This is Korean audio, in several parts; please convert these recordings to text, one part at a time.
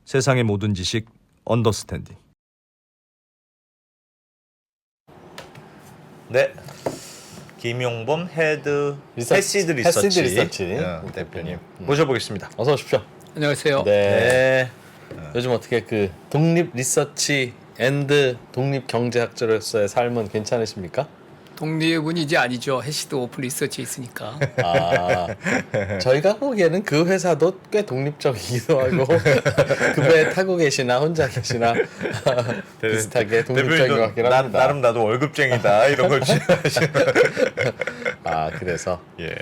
세상의 모든 지식 언더스탠딩. 네, 김용범 헤드 리서치. 해시드 리서치 대표님 모셔보겠습니다. 어서 오십시오. 안녕하세요. 네. 요즘 어떻게 그 독립 리서치 앤드 독립 경제학자로서의 삶은 괜찮으십니까? 독립은 이제 아니죠. 해시드 오픈 리서치에 있으니까. 아, 저희가 보기에는 그 회사도 꽤 독립적이기도 하고 그 배에 타고 계시나 혼자 계시나 비슷하게 독립적인 것 같긴 합니다. 나름 나도 월급쟁이다 이런 걸 아, 그래서 예.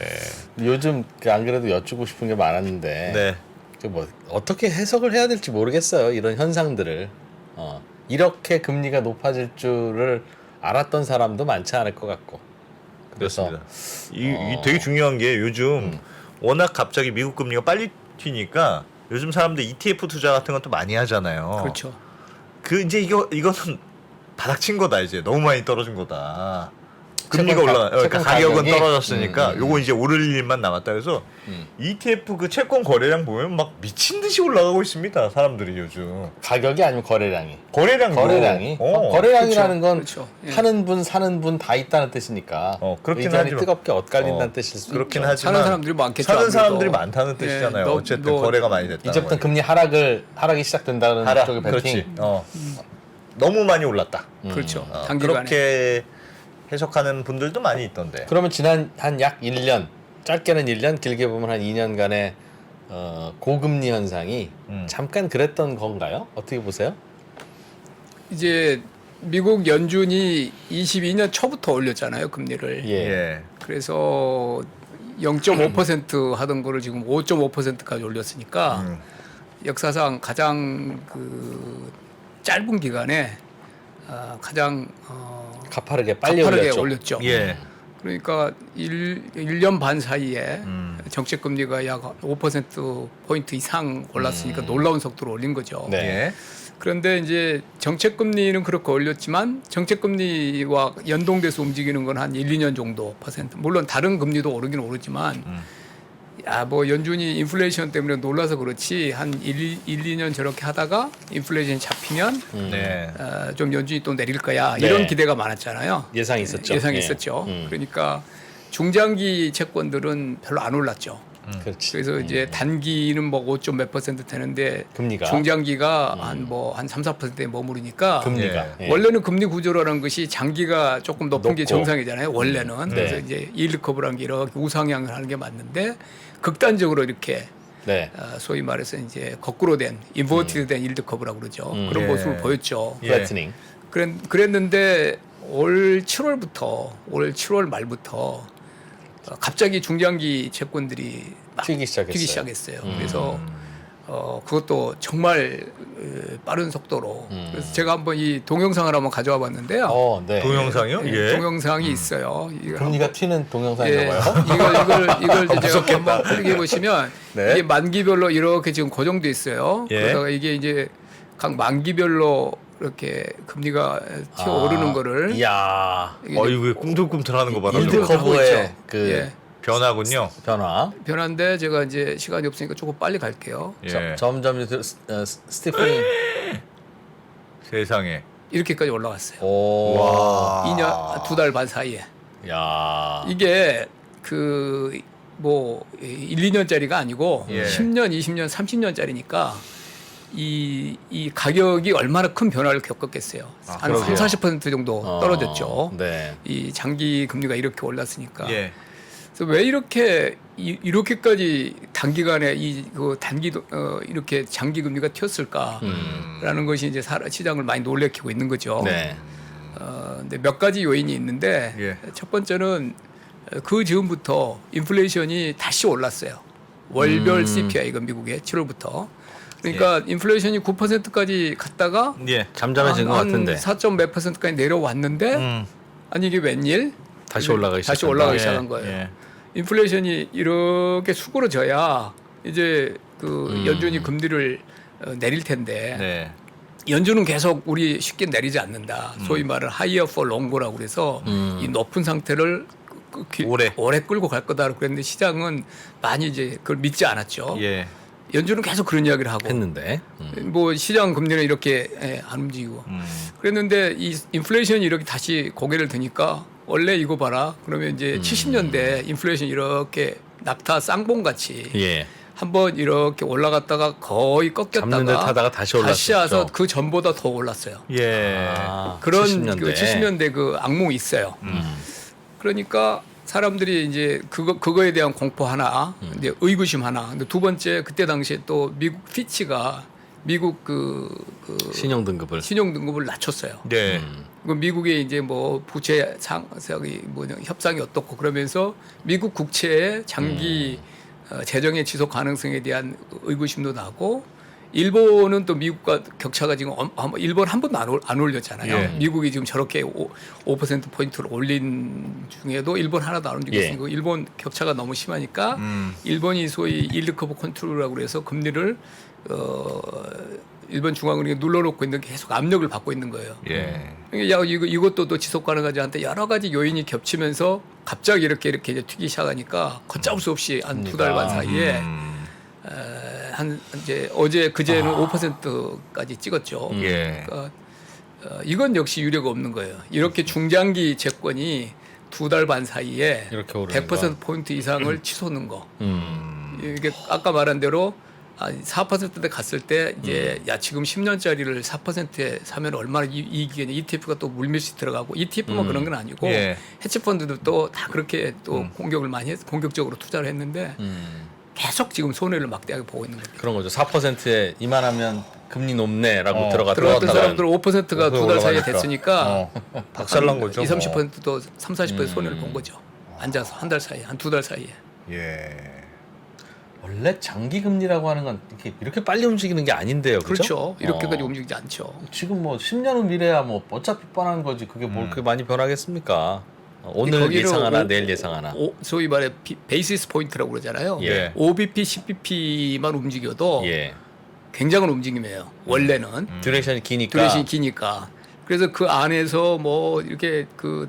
요즘 안 그래도 여쭈고 싶은 게 많았는데 네. 그 뭐 어떻게 해석을 해야 될지 모르겠어요. 이런 현상들을 이렇게 금리가 높아질 줄을 알았던 사람도 많지 않을 것 같고. 그래서 그렇습니다. 이 되게 중요한 게 요즘 워낙 갑자기 미국 금리가 빨리 튀니까 요즘 사람들 ETF 투자 같은 것도 많이 하잖아요. 그렇죠. 그 이제 이거는 바닥친 거다 이제 너무 많이 떨어진 거다. 금리가 채권 가격은 가격이? 떨어졌으니까 요거 이제 오를 일만 남았다. 그래서 ETF 그 채권 거래량 보면 막 미친 듯이 올라가고 있습니다. 사람들이 요즘 가격이 아니면 거래량이. 거래량도 거래량이라는 건 그렇죠. 예. 하는 분 사는 분 다 있다는 뜻이니까 그렇긴 의견이 하지만- 뜨겁게 엇갈린다는 뜻일 수 그렇긴 있죠. 하지만 사는 사람들이 많겠죠. 사는 아무래도. 사람들이 많다는 뜻이잖아요. 너- 어쨌든 너- 거래가 많이 됐다. 이제부터 금리 하락이 시작된다는 하락. 쪽의 그렇지. 베팅. 너무 많이 올랐다. 그렇죠. 단기간에. 그렇게 해석하는 분들도 많이 있던데. 그러면 지난 한 약 1년, 짧게는 1년, 길게 보면 한 2년간의 고금리 현상이 잠깐 그랬던 건가요? 어떻게 보세요? 이제 미국 연준이 22년 초부터 올렸잖아요. 금리를. 예. 예. 그래서 0.5% 하던 거를 지금 5.5%까지 올렸으니까 역사상 가장 그 짧은 기간에 가장 가파르게 빨리 가파르게 올렸죠. 올렸죠. 예. 그러니까 1년 반 사이에 정책 금리가 약 5%포인트 이상 올랐으니까 놀라운 속도로 올린 거죠. 네. 예. 그런데 이제 정책 금리는 그렇게 올렸지만 정책 금리와 연동돼서 움직이는 건 한 1, 2년 정도 퍼센트. 물론 다른 금리도 오르긴 오르지만 뭐 연준이 인플레이션 때문에 놀라서 그렇지 한 1, 2년 저렇게 하다가 인플레이션이 잡히면 네. 좀 연준이 또 내릴 거야. 네. 이런 기대가 많았잖아요. 예상이 있었죠. 예상이 예. 있었죠. 그러니까 중장기 채권들은 별로 안 올랐죠. 그렇지. 그래서 이제 단기는 뭐 5점 몇 퍼센트 되는데 금리가 중장기가 한 3, 4%에 머무르니까 금리가 예. 원래는 금리 구조라는 것이 장기가 조금 높은 게 높고. 정상이잖아요. 원래는. 그래서 네. 이제 일드 커브라는 게 이렇게 우상향을 하는 게 맞는데 극단적으로 이렇게 네. 소위 말해서 이제 거꾸로 된 인버티드 된 일드 커브라고 그러죠. 그런 예. 모습을 보였죠. 예. 플래트닝. 그랬는데 올 7월 말부터 갑자기 중장기 채권들이 막 튀기 시작했어요. 그래서 그것도 정말 빠른 속도로. 그래서 제가 한번 이 동영상을 한번 가져와 봤는데요. 네. 동영상이요? 예. 동영상이 있어요. 이걸 금리가 한번- 튀는 동영상인가 예, 봐요. 이걸 이제 제가 한번 클릭해 보시면 네. 이게 만기별로 이렇게 지금 고정돼 있어요. 예. 그러다가 이게 이제 각 만기별로 이렇게 금리가 튀어 오르는 거를 이야. 이게 이거 꿈틀꿈틀하는 거 봐라. 일드 저거. 하고 커브의 있죠. 그 예. 변화군요. 변화. 변화인데 제가 이제 시간이 없으니까 조금 빨리 갈게요. 예. 점점 스티프닝. 세상에. 이렇게까지 올라갔어요. 오. 와. 2년, 2달 반 사이에. 야. 이게 그 뭐 1, 2년짜리가 아니고 예. 10년, 20년, 30년짜리니까 이 가격이 얼마나 큰 변화를 겪었겠어요. 한 그러게요. 3, 40% 정도 떨어졌죠. 네. 이 장기 금리가 이렇게 올랐으니까. 예. 그래서 왜 이렇게까지 단기간에 이렇게 장기 금리가 튀었을까라는 것이 이제 시장을 많이 놀래키고 있는 거죠. 네. 근데 몇 가지 요인이 있는데 예. 첫 번째는 그 즈음부터 인플레이션이 다시 올랐어요. 월별 CPI가 미국의 7월부터. 그러니까 인플레이션이 9%까지 갔다가 예. 잠잠해진 것 같은데. 4점 몇 %까지 내려왔는데 아니 이게 웬일? 다시 올라가기 다시 시작한다. 올라가기 예, 시작한 거예요. 예. 인플레이션이 이렇게 수그러져야 이제 그 연준이 금리를 내릴 텐데 네. 연준은 계속 우리 쉽게 내리지 않는다. 소위 말을 higher for longer라고 그래서 이 높은 상태를 오래 끌고 갈 거다라고 그랬는데 시장은 많이 이제 그걸 믿지 않았죠. 예. 연준은 계속 그런 이야기를 하고 했는데 뭐 시장 금리는 이렇게 안 움직이고 그랬는데 이 인플레이션이 이렇게 다시 고개를 드니까 원래 이거 봐라 그러면 이제 70년대 인플레이션 이렇게 낙타 쌍봉 같이 예. 한번 이렇게 올라갔다가 거의 꺾였다가 잡는 듯 하다가 다시 올랐었죠. 와서 그 전보다 더 올랐어요. 예. 그런 70년대. 그 70년대 그 악몽이 있어요. 그러니까 사람들이 이제 그거에 대한 공포 하나, 이제 의구심 하나. 근데 두 번째 그때 당시에 또 미국 피치가 미국 그 신용 등급을 신용 등급을 낮췄어요. 네. 그 미국의 이제 뭐 부채 상이 뭐 협상이 어떻고 그러면서 미국 국채의 장기 재정의 지속 가능성에 대한 의구심도 나고 일본은 또 미국과 격차가 지금 일본 한 번도 안 올렸잖아요. 예. 미국이 지금 저렇게 5% 포인트를 올린 중에도 일본 하나도 안 움직였으니까 일본 격차가 너무 심하니까 일본이 소위 일드 커브 컨트롤이라고 그래서 금리를 일본 중앙은행이 눌러놓고 있는 게 계속 압력을 받고 있는 거예요. 예. 야 이것도 또 지속 가능하지 않대 여러 가지 요인이 겹치면서 갑자기 이렇게 이제 튀기 시작하니까 걷잡을 수 없이 한 두 달 반 사이에 한 이제 어제 그제는 5%까지 찍었죠. 예. 그러니까 이건 역시 유례가 없는 거예요. 이렇게 중장기 채권이 두 달 반 사이에 이렇게 오르는 100% 포인트 이상을 치솟는 거. 음. 이게 아까 말한 대로 4%대 갔을 때 이제 야 지금 10년짜리를 4%에 사면 얼마나 이익이겠냐. ETF가 또 물밀시 들어가고 ETF만 그런 건 아니고 예. 헤지펀드들도 다 그렇게 또 공격적으로 투자를 했는데 계속 지금 손해를 막대하게 보고 있는 겁니다. 그런 거죠. 4%에 이만하면 금리 높네라고 들어갔던 들어갔다가 사람들 5%가 두 달 사이에 올라가니까. 됐으니까 박살난 거죠. 20, 30%도 3, 40% 손해를 본 거죠. 앉아서 한 달 사이에 한 두 달 사이에. 예. 원래 장기 금리라고 하는 건 이렇게 빨리 움직이는 게 아닌데요. 그렇죠. 그죠? 이렇게까지 움직이지 않죠. 지금 뭐 10년 후 미래야 뭐 어차피 뻔한 거지. 그게 뭘 그렇게 많이 변하겠습니까? 오늘 거기를 예상하나 내일 예상하나. 소위 말해 베이시스 포인트라고 그러잖아요. 예. 5bp, 10bp만 움직여도 예. 굉장한 움직임이에요. 원래는 듀레이션이 기니까. 듀레이션이 기니까. 그래서 그 안에서 뭐 이렇게 그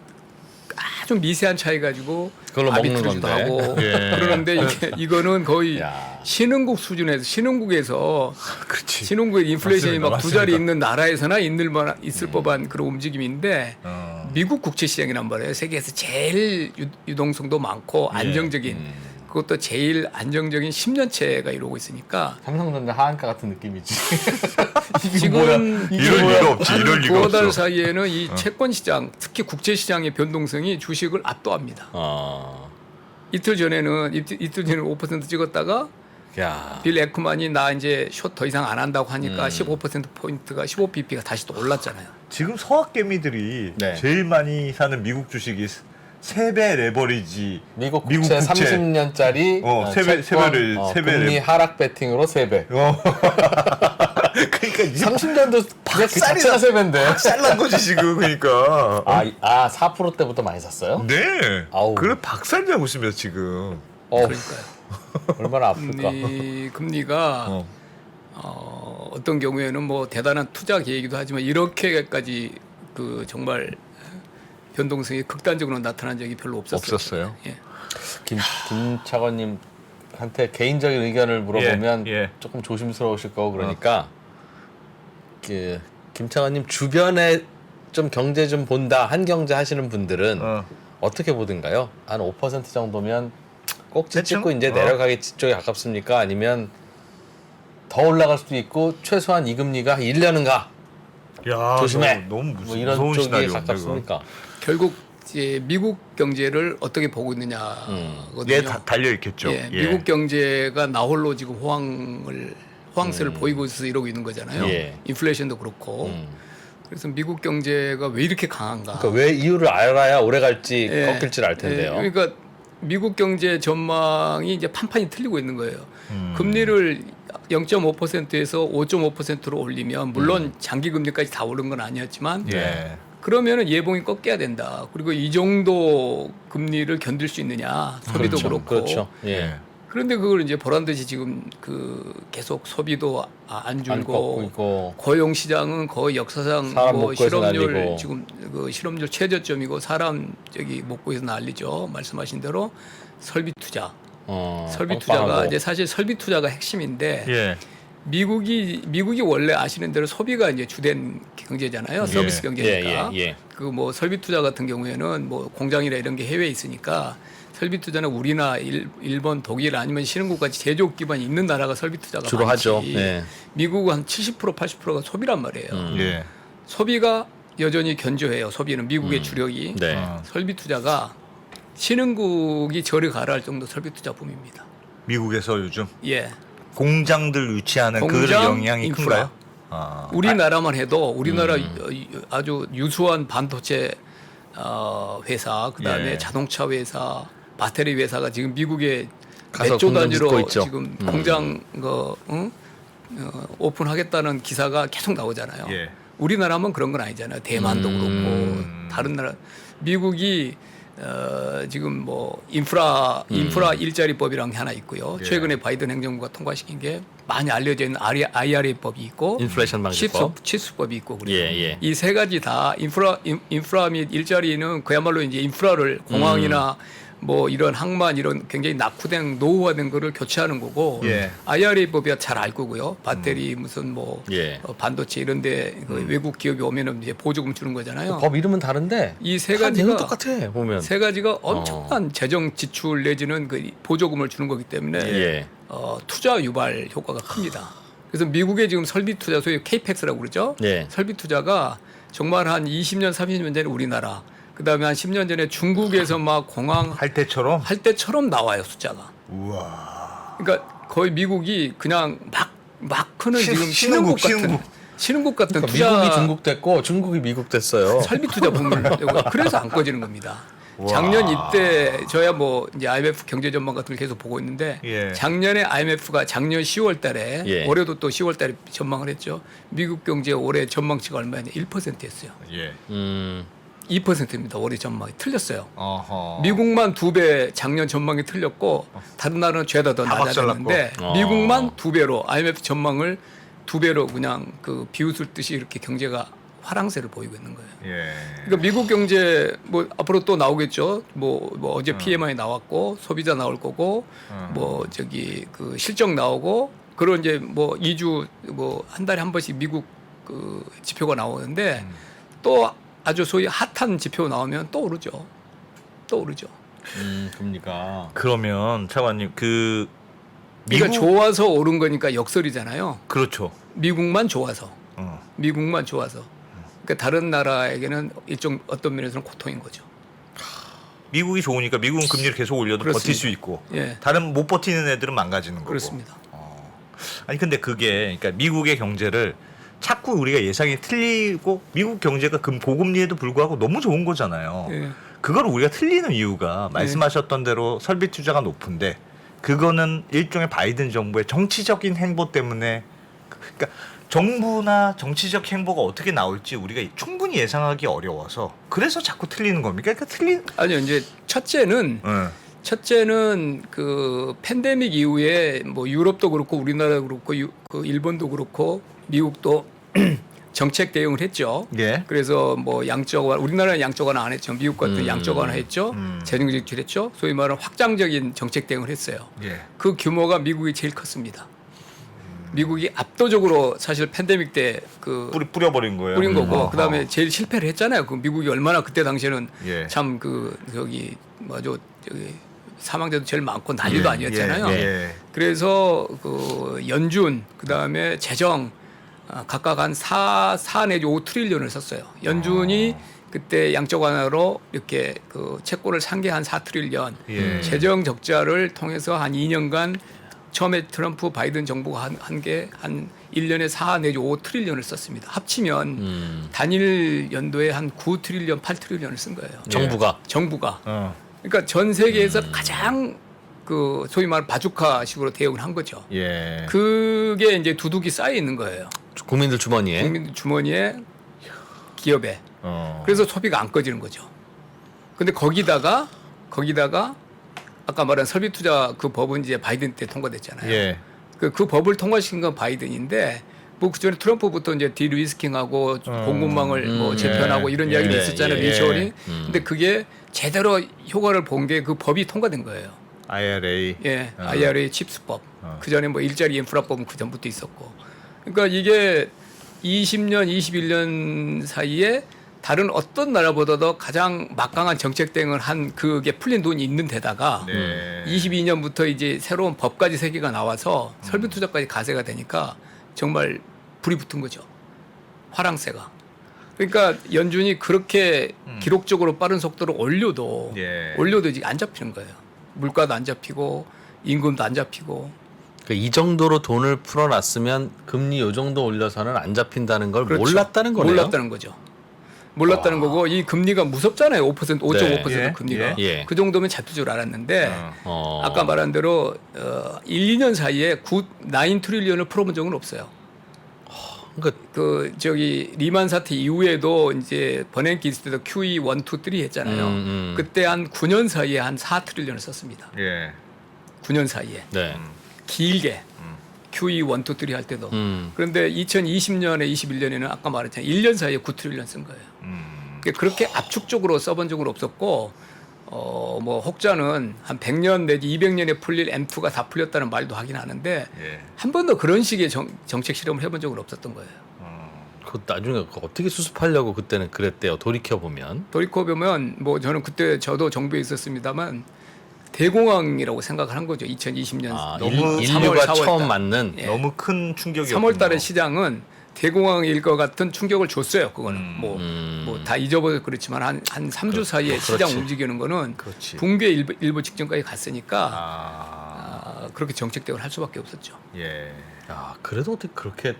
아주 미세한 차이 가지고 그걸로 먹는 아비트루즈도 건데. 하고 예. 그러는데 이거는 거의 야. 신흥국 수준에서 신흥국에서 그렇지. 신흥국의 인플레이션이 막 두 자리 맞습니다. 있는 나라에서나 있을 법한 그런 움직임인데 미국 국채 시장이란 말이에요. 세계에서 제일 유동성도 많고 안정적인 그것도 제일 안정적인 10년채가 이루고 있으니까 삼성전자 하한가 같은 느낌이지. 지금 이럴 리가 없지. 이럴 리가 두어 달 없어. 사이에는 이 채권 시장, 특히 국채 시장의 변동성이 주식을 압도합니다. 이틀 전에는 5% 찍었다가 야. 빌 에크만이 나 이제 숏 더 이상 안 한다고 하니까 15% 포인트가 15bp가 다시 또 올랐잖아요. 지금 서학개미들이 네. 제일 많이 사는 미국 주식이 3배 레버리지. 미국 국채 30년짜리 세 배를 금리 하락 베팅으로 3배. 그러니까 30년도 그 자체가 3배인데. 박살난 거지 지금 그러니까. 4% 때부터 많이 샀어요? 네. 아우. 그래 박살나고 있습니다 지금. 그러니까요. 얼마나 아플까. 금리가 어떤 경우에는 뭐 대단한 투자 계획이기도 하지만 이렇게까지 그 정말 변동성이 극단적으로 나타난 적이 별로 없었어요. 예. 김차관님한테 개인적인 의견을 물어보면 예. 조금 조심스러우실 거고 그러니까 그 김차관님 주변에 좀 경제 좀 본다 한경제 하시는 분들은 어떻게 보든가요? 한 5% 정도면 꼭지 대충? 찍고 이제 내려가기 쪽에 가깝습니까? 아니면 더 올라갈 수도 있고 최소한 이 금리가 1년은 가. 야, 조심해. 너무 뭐 이런 무서운 쪽에 시나리오인데, 가깝습니까? 결국 이제 미국 경제를 어떻게 보고 있느냐거든요. 예, 다 달려 있겠죠. 예, 미국 경제가 나홀로 지금 호황세를 보이고 있어서 이러고 있는 거잖아요. 예. 인플레이션도 그렇고. 그래서 미국 경제가 왜 이렇게 강한가? 그러니까 왜 이유를 알아야 오래 갈지 예. 꺾일지 알 텐데요. 예, 그러니까 미국 경제 전망이 이제 판판이 틀리고 있는 거예요. 금리를 0.5%에서 5.5%로 올리면 물론 장기 금리까지 다 오른 건 아니었지만 예. 그러면은 예봉이 꺾여야 된다. 그리고 이 정도 금리를 견딜 수 있느냐 소비도 그렇고. 그렇죠. 예. 그런데 그걸 이제 보란 듯이 지금 그 계속 소비도 안 안 꺾고 줄고 있고. 고용 시장은 거의 역사상 사람 뭐 목구에서 실업률 날리고. 지금 그 실업률 최저점이고 사람 저기 목구에서 난리죠. 말씀하신 대로 설비 투자 설비 투자가 빵빵하고. 이제 사실 설비 투자가 핵심인데 예. 미국이 원래 아시는 대로 소비가 이제 주된 경제잖아요. 서비스 경제니까. 예. 그 뭐 설비 투자 같은 경우에는 뭐 공장이나 이런 게 해외에 있으니까 설비 투자는 우리나 일본, 독일 아니면 신흥국같이 제조업 기반이 있는 나라가 설비 투자가 주로 많지. 하죠. 네. 미국은 한 70% 80%가 소비란 말이에요. 예. 소비가 여전히 견조해요. 소비는 미국의 주력이. 네. 설비 투자가 신흥국이 저리 가라할 정도 설비 투자 붐입니다. 미국에서 요즘 예. 공장들 유치하는 그 공장, 영향이 인프라. 큰가요? 아. 우리나라만 해도 우리나라 아주 유수한 반도체 회사, 그다음에 예. 자동차 회사, 배터리 회사가 지금 미국에 가서 몇 조 공장 짓고 단위로 있죠. 지금 공장 오픈하겠다는 기사가 계속 나오잖아요. 예. 우리나라면 그런 건 아니잖아요. 대만도 그렇고 다른 나라 미국이 지금 뭐 인프라 일자리법이라는 게 하나 있고요. 예. 최근에 바이든 행정부가 통과시킨 게 많이 알려져 있는 IRA법이 있고 인플레이션 방지법. 치수법이 있고 그래요. 예. 이 세 가지 다 인프라 및 일자리는 그야말로 이제 인프라를 공항이나 뭐 이런 항만 이런 굉장히 낙후된 노후화된 거를 교체하는 거고 예. IRA법이야 잘 알 거고요. 배터리 무슨 뭐 예. 반도체 이런데 그 외국 기업이 오면은 이제 보조금 주는 거잖아요. 법 이름은 다른데 이 세 다 내용 가지가 똑같아 보면. 세 가지가 엄청난 재정 지출 내지는 그 보조금을 주는 거기 때문에 예. 투자 유발 효과가 큽니다. 그래서 미국의 지금 설비 투자 소위 KPEX라고 그러죠. 예. 설비 투자가 정말 한 20년, 30년 전에 우리나라, 그다음에 한 10년 전에 중국에서 막 공항 할 때처럼. 할 때처럼 나와요 숫자가. 우와. 그러니까 거의 미국이 그냥 막 크는 지금 신흥국, 신흥국 같은 그러니까 투자 미국이 중국 됐고 중국이 미국 됐어요. 설비 투자 붐을 그래서 안 꺼지는 겁니다. 와. 작년 이때 저야 뭐 이제 IMF 경제 전망 같은 걸 계속 보고 있는데 예. 작년에 IMF가 작년 10월달에 예. 올해도 또 10월달에 전망을 했죠. 미국 경제 올해 전망치가 얼마냐 1%였어요. 예. 2%입니다. 올해 전망이 틀렸어요. 어허. 미국만 2배 작년 전망이 틀렸고 다른 나라는 죄다 더 다 낮아졌는데 박살났고. 미국만 2배로 IMF 전망을 2배로 그냥 그 비웃을 듯이 이렇게 경제가 화랑세를 보이고 있는 거예요. 예. 그러니까 미국 경제 뭐 앞으로 또 나오겠죠. 뭐 어제 PMI 나왔고 소비자 나올 거고 뭐 저기 그 실적 나오고 그런 이제 뭐 2주 뭐 한 달에 한 번씩 미국 그 지표가 나오는데 또 아주 소위 핫한 지표 나오면 또 오르죠. 또 오르죠. 그러니까. 그러면 차관님 그 그러니까 미국 좋아서 오른 거니까 역설이잖아요. 그렇죠. 미국만 좋아서. 어. 미국만 좋아서. 그러니까 다른 나라에게는 일종 어떤 면에서는 고통인 거죠. 미국이 좋으니까 미국은 금리를 계속 올려도 그렇습니다. 버틸 수 있고 예. 다른 못 버티는 애들은 망가지는 거고. 그렇습니다. 아니 근데 그게 그러니까 미국의 경제를 자꾸 우리가 예상이 틀리고 미국 경제가 고금리에도 불구하고 너무 좋은 거잖아요. 예. 그걸 우리가 틀리는 이유가 말씀하셨던 대로 설비 투자가 높은데 그거는 일종의 바이든 정부의 정치적인 행보 때문에 그러니까 정부나 정치적 행보가 어떻게 나올지 우리가 충분히 예상하기 어려워서 그래서 자꾸 틀리는 겁니까? 그러니까 아니요. 이제 첫째는 그 팬데믹 이후에 뭐 유럽도 그렇고 우리나라도 그렇고 그 일본도 그렇고 미국도 정책 대응을 했죠. 예. 그래서 뭐 양적 완화, 우리나라는 양적 완화 안 했죠. 미국 같은 양적 완화 했죠. 재정 지출했죠. 소위 말하는 확장적인 정책 대응을 했어요. 예. 그 규모가 미국이 제일 컸습니다. 미국이 압도적으로 사실 팬데믹 때 그 뿌려버린 거예요. 뿌린 거고 어허. 그다음에 제일 실패를 했잖아요. 그 미국이 얼마나 그때 당시에는 예. 참 그 저기 뭐죠 저기 사망자도 제일 많고 난리도 아니었잖아요. 예. 그래서 그 연준 그다음에 재정 각각 한 4 내지 5 트릴리언을 썼어요. 연준이 그때 양적 완화로 이렇게 그 채권을 산 게 한 4 트릴리언. 예. 재정 적자를 통해서 한 2년간 처음에 트럼프 바이든 정부가 한 게 한 1년에 4 내지 5 트릴리언을 썼습니다. 합치면 단일 연도에 한 9 트릴리언, 8 트릴리언을 쓴 거예요. 정부가. 정부가. 어. 그러니까 전 세계에서 가장 그 소위 말하는 바주카식으로 대응을 한 거죠. 예. 그게 이제 두둑이 쌓여 있는 거예요. 국민들 주머니에. 국민 주머니에 기업에. 어. 그래서 소비가 안 꺼지는 거죠. 근데 거기다가 아까 말한 설비 투자 그 법은 이제 바이든 때 통과됐잖아요. 예. 그 법을 통과시킨 건 바이든인데 뭐 그전에 트럼프부터 이제 디리스킹하고 공급망을 뭐 재편하고 이런 이야기도 예, 있었잖아요. 예, 리쇼링. 근데 그게 제대로 효과를 본 게 그 법이 통과된 거예요. IRA. 예, IRA 칩스법. 그 전에 뭐 일자리 인프라법은 그 전부터 있었고. 그러니까 이게 20년, 21년 사이에 다른 어떤 나라보다도 가장 막강한 정책 대응을 한 그게 풀린 돈이 있는 데다가 네. 22년부터 이제 새로운 법까지 세 개가 나와서 설비 투자까지 가세가 되니까 정말 불이 붙은 거죠. 화랑새가. 그러니까 연준이 그렇게 기록적으로 빠른 속도로 올려도 예. 이제 안 잡히는 거예요. 물가도 안 잡히고 임금도 안 잡히고. 그러니까 이 정도로 돈을 풀어놨으면 금리 요 정도 올려서는 안 잡힌다는 걸 그렇죠. 몰랐다는 거네요. 몰랐다는 거죠. 몰랐다는 거고 이 금리가 무섭잖아요. 5%, 5.5% 네. 금리가. 예. 그 정도면 잡힐 줄 알았는데 어. 아까 말한 대로 1, 2년 사이에 9 트릴리언을 풀어본 적은 없어요. 그러니까 그 저기 리만 사태 이후에도 이제 버냉키 있을 때도 QE 1, 2, 3 했잖아요. 그때 한 9년 사이에 한 4 트릴리언을 썼습니다. 예. 9년 사이에 네. 길게 QE 1, 2, 3 할 때도. 그런데 2020년에 21년에는 아까 말했잖아요. 1년 사이에 9 트릴리언 쓴 거예요. 그러니까 그렇게 압축적으로 써본 적은 없었고 뭐 혹자는 한 100년 내지 200년에 풀릴 M2가 다 풀렸다는 말도 하긴 하는데 예. 한 번도 그런 식의 정책 실험을 해본 적은 없었던 거예요. 그 나중에 그거 어떻게 수습하려고 그때는 그랬대요. 돌이켜 보면. 돌이켜보면 뭐 저는 그때 저도 정부에 있었습니다만 대공황이라고 생각을 한 거죠. 2020년 너무 인류가 4월 처음 달. 맞는 예. 너무 큰 충격이었군요. 3월 달에 시장은 대공황일 것 같은 충격을 줬어요. 그거는 뭐 다 잊어버려 그렇지만 한 3주 사이에 시장 움직이는 거는 그렇지. 붕괴 일부 직전까지 갔으니까 아. 그렇게 정책 대응을 할 수밖에 없었죠. 예. 야, 그래도 어떻게 그렇게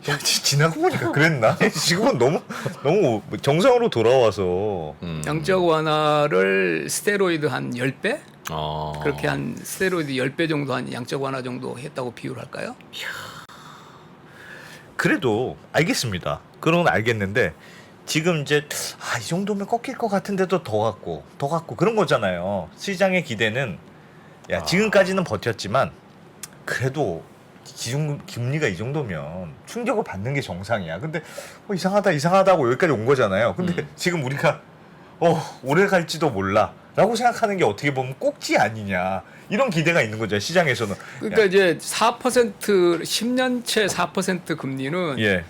야, 지나고 보니까 그랬나? 지금은 너무 정상으로 돌아와서 양적 완화를 스테로이드 한 10배? 어. 그렇게 한 스테로이드 10배 정도 한 양적 완화 정도 했다고 비율할까요? 그래도 알겠습니다. 그런 건 알겠는데 지금 이제 이 정도면 꺾일 것 같은데도 더 갖고 그런 거잖아요. 시장의 기대는 지금까지는 버텼지만 그래도 기준 금리가 이 정도면 충격을 받는 게 정상이야. 근데 이상하다고 여기까지 온 거잖아요. 근데 지금 우리가 오래 갈지도 몰라라고 생각하는 게 어떻게 보면 꼭지 아니냐 이런 기대가 있는 거죠 시장에서는. 그러니까 이제 4% 10년채 4% 금리는 예.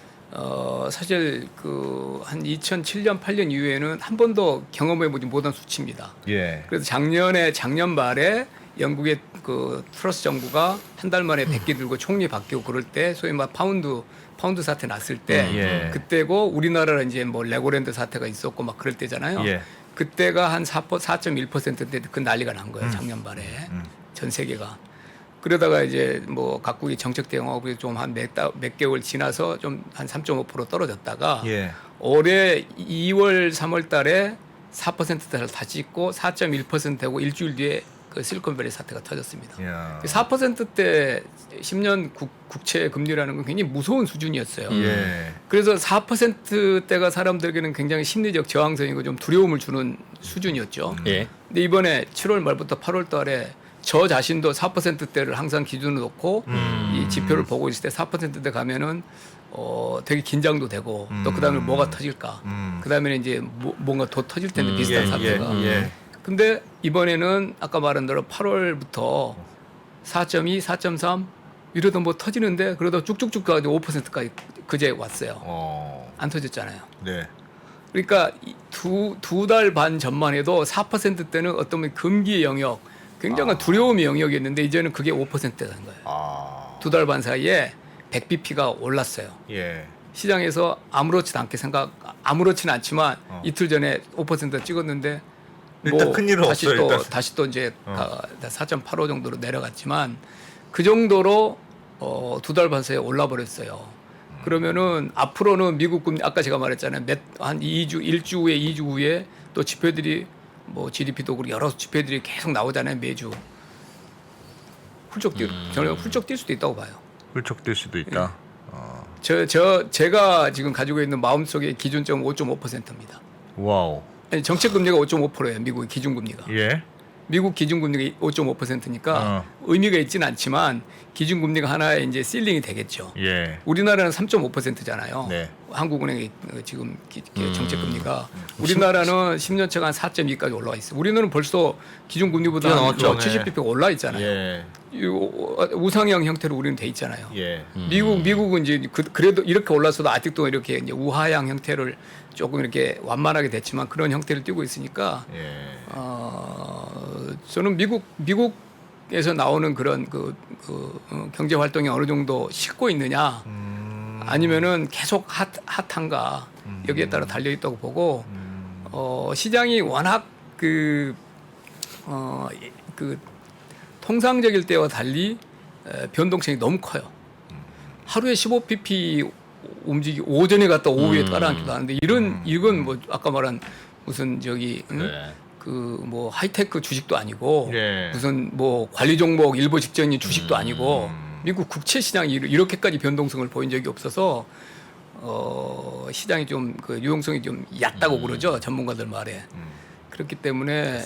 사실 그 한 2007년 8년 이후에는 한 번도 경험해보지 못한 수치입니다. 예. 그래서 작년 말에 영국의 그 트러스 정부가 한 달 만에 100기 들고 총리 바뀌고 그럴 때 소위 말 파운드 사태 났을 때 예. 그때고 우리나라는 이제 뭐 레고랜드 사태가 있었고 막 그럴 때잖아요. 예. 그때가 한 4.1%인데 그 난리가 난 거예요. 작년 말에 전 세계가. 그러다가 이제 뭐 각국이 정책 대응하고 좀 한 몇 개월 지나서 좀 한 3.5% 떨어졌다가 예. 올해 2월 3월 달에 4%대를 다시 찍고 4.1%하고 일주일 뒤에 그 실리콘밸리 사태가 터졌습니다. 야. 4%대 10년 국채 금리라는 건 굉장히 무서운 수준이었어요. 예. 그래서 4%대가 사람들에게는 굉장히 심리적 저항성이고 좀 두려움을 주는 수준이었죠. 예. 근데 이번에 7월 말부터 8월 달에 저 자신도 4%대를 항상 기준으로 놓고 이 지표를 보고 있을 때 4%대 가면은 되게 긴장도 되고 또 그다음에 뭐가 터질까? 그다음에 이제 뭔가 더 터질 텐데 비슷한 사태가. 예. 근데 이번에는 아까 말한 대로 8월부터 4.2, 4.3 이러다 뭐 터지는데 그러다 쭉쭉쭉 가지고 5%까지 그제 왔어요. 안 터졌잖아요. 네. 그러니까 두 달 반 전만 해도 4%대는 어떤 금기의 영역, 굉장한 두려움의 영역이었는데 이제는 그게 5%대인 거예요. 두 달 반 사이에 100bp가 올랐어요. 예. 시장에서 아무렇지는 않지만 이틀 전에 5% 찍었는데 일단 큰일은 없어요. 다시 또 이제 4.85 정도로 내려갔지만 그 정도로 두 달 반 사이에 올라 버렸어요. 그러면은 앞으로는 미국 금리 아까 제가 말했잖아요. 한 1주 후에 2주 후에 또 지표들이 뭐 GDP도 그렇고 여러 지표들이 계속 나오잖아요. 매주 저는 훌쩍 뛸 수도 있다고 봐요. 훌쩍 뛸 수도 있다. 제가 지금 가지고 있는 마음속의 기준점 5.5%입니다. 와우. 아니, 정책 금리가 5.5%예요. 미국의 기준 금리가. 예. 미국 기준금리가 5.5%니까 의미가 있지는 않지만 기준금리가 하나의 이제 실링이 되겠죠. 예. 우리나라는 3.5%잖아요. 네. 한국은행의 지금 정책금리가 우리나라는 10년째가 한 4.2까지 올라와 있어요. 우리는 벌써 기준금리보다 뛰어넘었죠. 70bp 올라 있잖아요. 예. 이 우상향 형태로 우리는 돼 있잖아요. 예. 미국은 이제 그래도 이렇게 올랐어도 아직도 이렇게 이제 우하향 형태를 조금 이렇게 완만하게 됐지만 그런 형태를 띠고 있으니까 예. 저는 미국에서 나오는 그런 경제 활동이 어느 정도 식고 있느냐 아니면은 계속 핫한가 여기에 따라 달려 있다고 보고 시장이 워낙 그 통상적일 때와 달리 변동성이 너무 커요. 하루에 15pp 오전에 갔다 오후에 깔아앉기도 하는데 이건 뭐 아까 말한 무슨 저기 그 뭐 하이테크 주식도 아니고 예. 무슨 뭐 관리 종목 일보 직전인 주식도 아니고 미국 국채 시장이 이렇게까지 변동성을 보인 적이 없어서 시장이 좀 그 유동성이 좀 얕다고 그러죠 전문가들 말에. 그렇기 때문에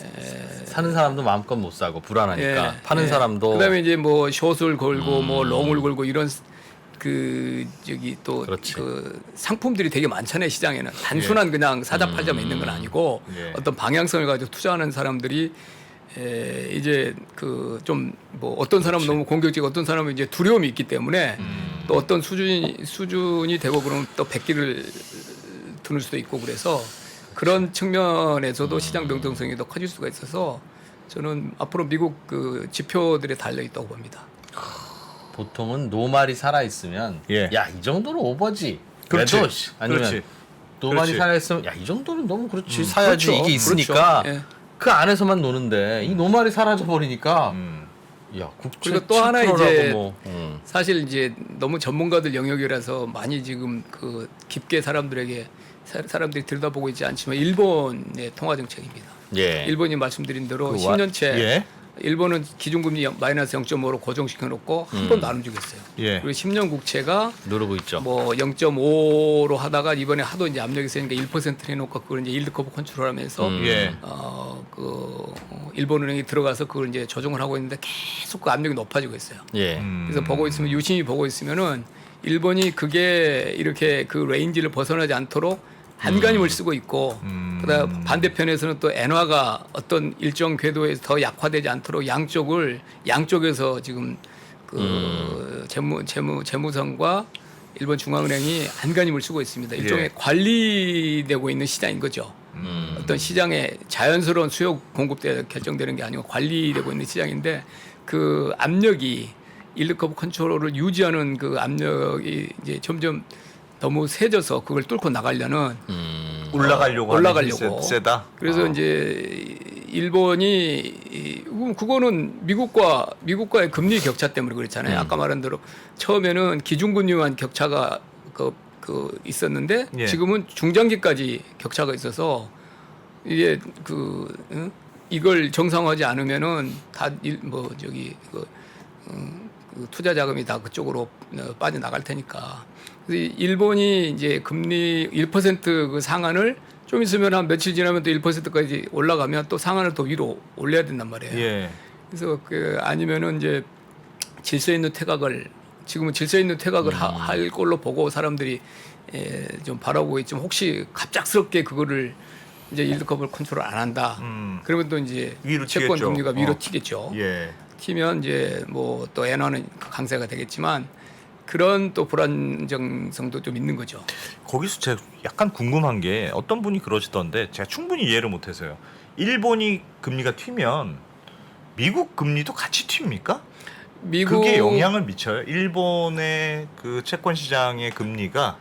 사는 사람도 마음껏 못 사고 불안하니까 파는 사람도 그다음에 이제 뭐 숏을 걸고 뭐 롱을 걸고 이런 또 그렇지. 그 상품들이 되게 많잖아요 시장에는 단순한 그냥 사자팔자만 있는 건 아니고 어떤 방향성을 가지고 투자하는 사람들이 이제 그 좀 뭐 어떤 사람은 너무 공격적이고 어떤 사람은 이제 두려움이 있기 때문에 또 어떤 수준이 되고 그러면 또 백기를 드는 수도 있고 그래서 그런 측면에서도 시장 변동성이 더 커질 수가 있어서 저는 앞으로 미국 그 지표들에 달려 있다고 봅니다. 보통은 노말이 살아 있으면 예. 야 이 정도는 오버지. 그렇지. 그래도 아니면 그렇지. 노말이 그렇지. 살아 있으면 야 이 정도는 너무 그렇지 사야지 그렇죠. 이게 있으니까 그렇죠. 예. 그 안에서만 노는데 이 노말이 사라져 버리니까 야 국채 그리고 또 하나 7%라고 이제 뭐. 사실 이제 너무 전문가들 영역이라서 많이 지금 그 깊게 사람들이 들여다보고 있지 않지만 일본의 통화 정책입니다. 예. 일본이 말씀드린 대로 그 10년째 예. 일본은 기준금리 마이너스 0.5로 고정시켜 놓고 한 번도 안 움직였어요. 예. 그리고 10년 국채가 누르고 있죠. 뭐 0.5로 하다가 이번에 하도 이제 압력이 세니까 1% 해놓고 그걸 이제 일드 커브 컨트롤하면서 예. 일본은행이 들어가서 그걸 이제 조정을 하고 있는데 계속 그 압력이 높아지고 있어요. 예. 그래서 보고 있으면 유심히 보고 있으면은 일본이 그게 이렇게 그 레인지를 벗어나지 않도록 안간힘을 쓰고 있고 그다음 반대편에서는 또 엔화가 어떤 일정 궤도에서 더 약화되지 않도록 양쪽에서 지금 그 재무성과 일본 중앙은행이 안간힘을 쓰고 있습니다. 일종의 예. 관리되고 있는 시장인 거죠. 어떤 시장의 자연스러운 수요 공급 때 결정되는 게 아니고 관리되고 있는 시장인데 그 압력이 일드 커브 컨트롤을 유지하는 그 압력이 이제 점점 너무 세져서 그걸 뚫고 나가려는 올라가려고 올라가려고. 세다. 그래서 이제 일본이 그거는 미국과의 금리 격차 때문에 그렇잖아요. 아까 말한 대로 처음에는 기준금리만 격차가 그 있었는데 예. 지금은 중장기까지 격차가 있어서 이게 이걸 정상화하지 않으면은 그 투자 자금이 다 그쪽으로 빠져 나갈 테니까. 그래서 일본이 이제 금리 1% 그 상한을 좀 있으면 한 며칠 지나면 또 1%까지 올라가면 또 상한을 더 위로 올려야 된단 말이에요. 예. 그래서 아니면은 이제 질서 있는 퇴각을 지금은 질서 있는 퇴각을 할 걸로 보고 사람들이 좀 바라보고 있지만 혹시 갑작스럽게 그거를 이제 일드 커브를 컨트롤 안 한다. 그러면 또 이제 위로 채권 튀겠죠. 금리가 위로 튀겠죠. 예. 튀면 이제 뭐 또 엔화는 강세가 되겠지만 그런 또 불안정성도 좀 있는 거죠. 거기서 제가 약간 궁금한 게 어떤 분이 그러시던데 제가 충분히 이해를 못해서요. 일본이 금리가 튀면 미국 금리도 같이 튑니까? 그게 영향을 미쳐요. 일본의 그 채권 시장의 금리가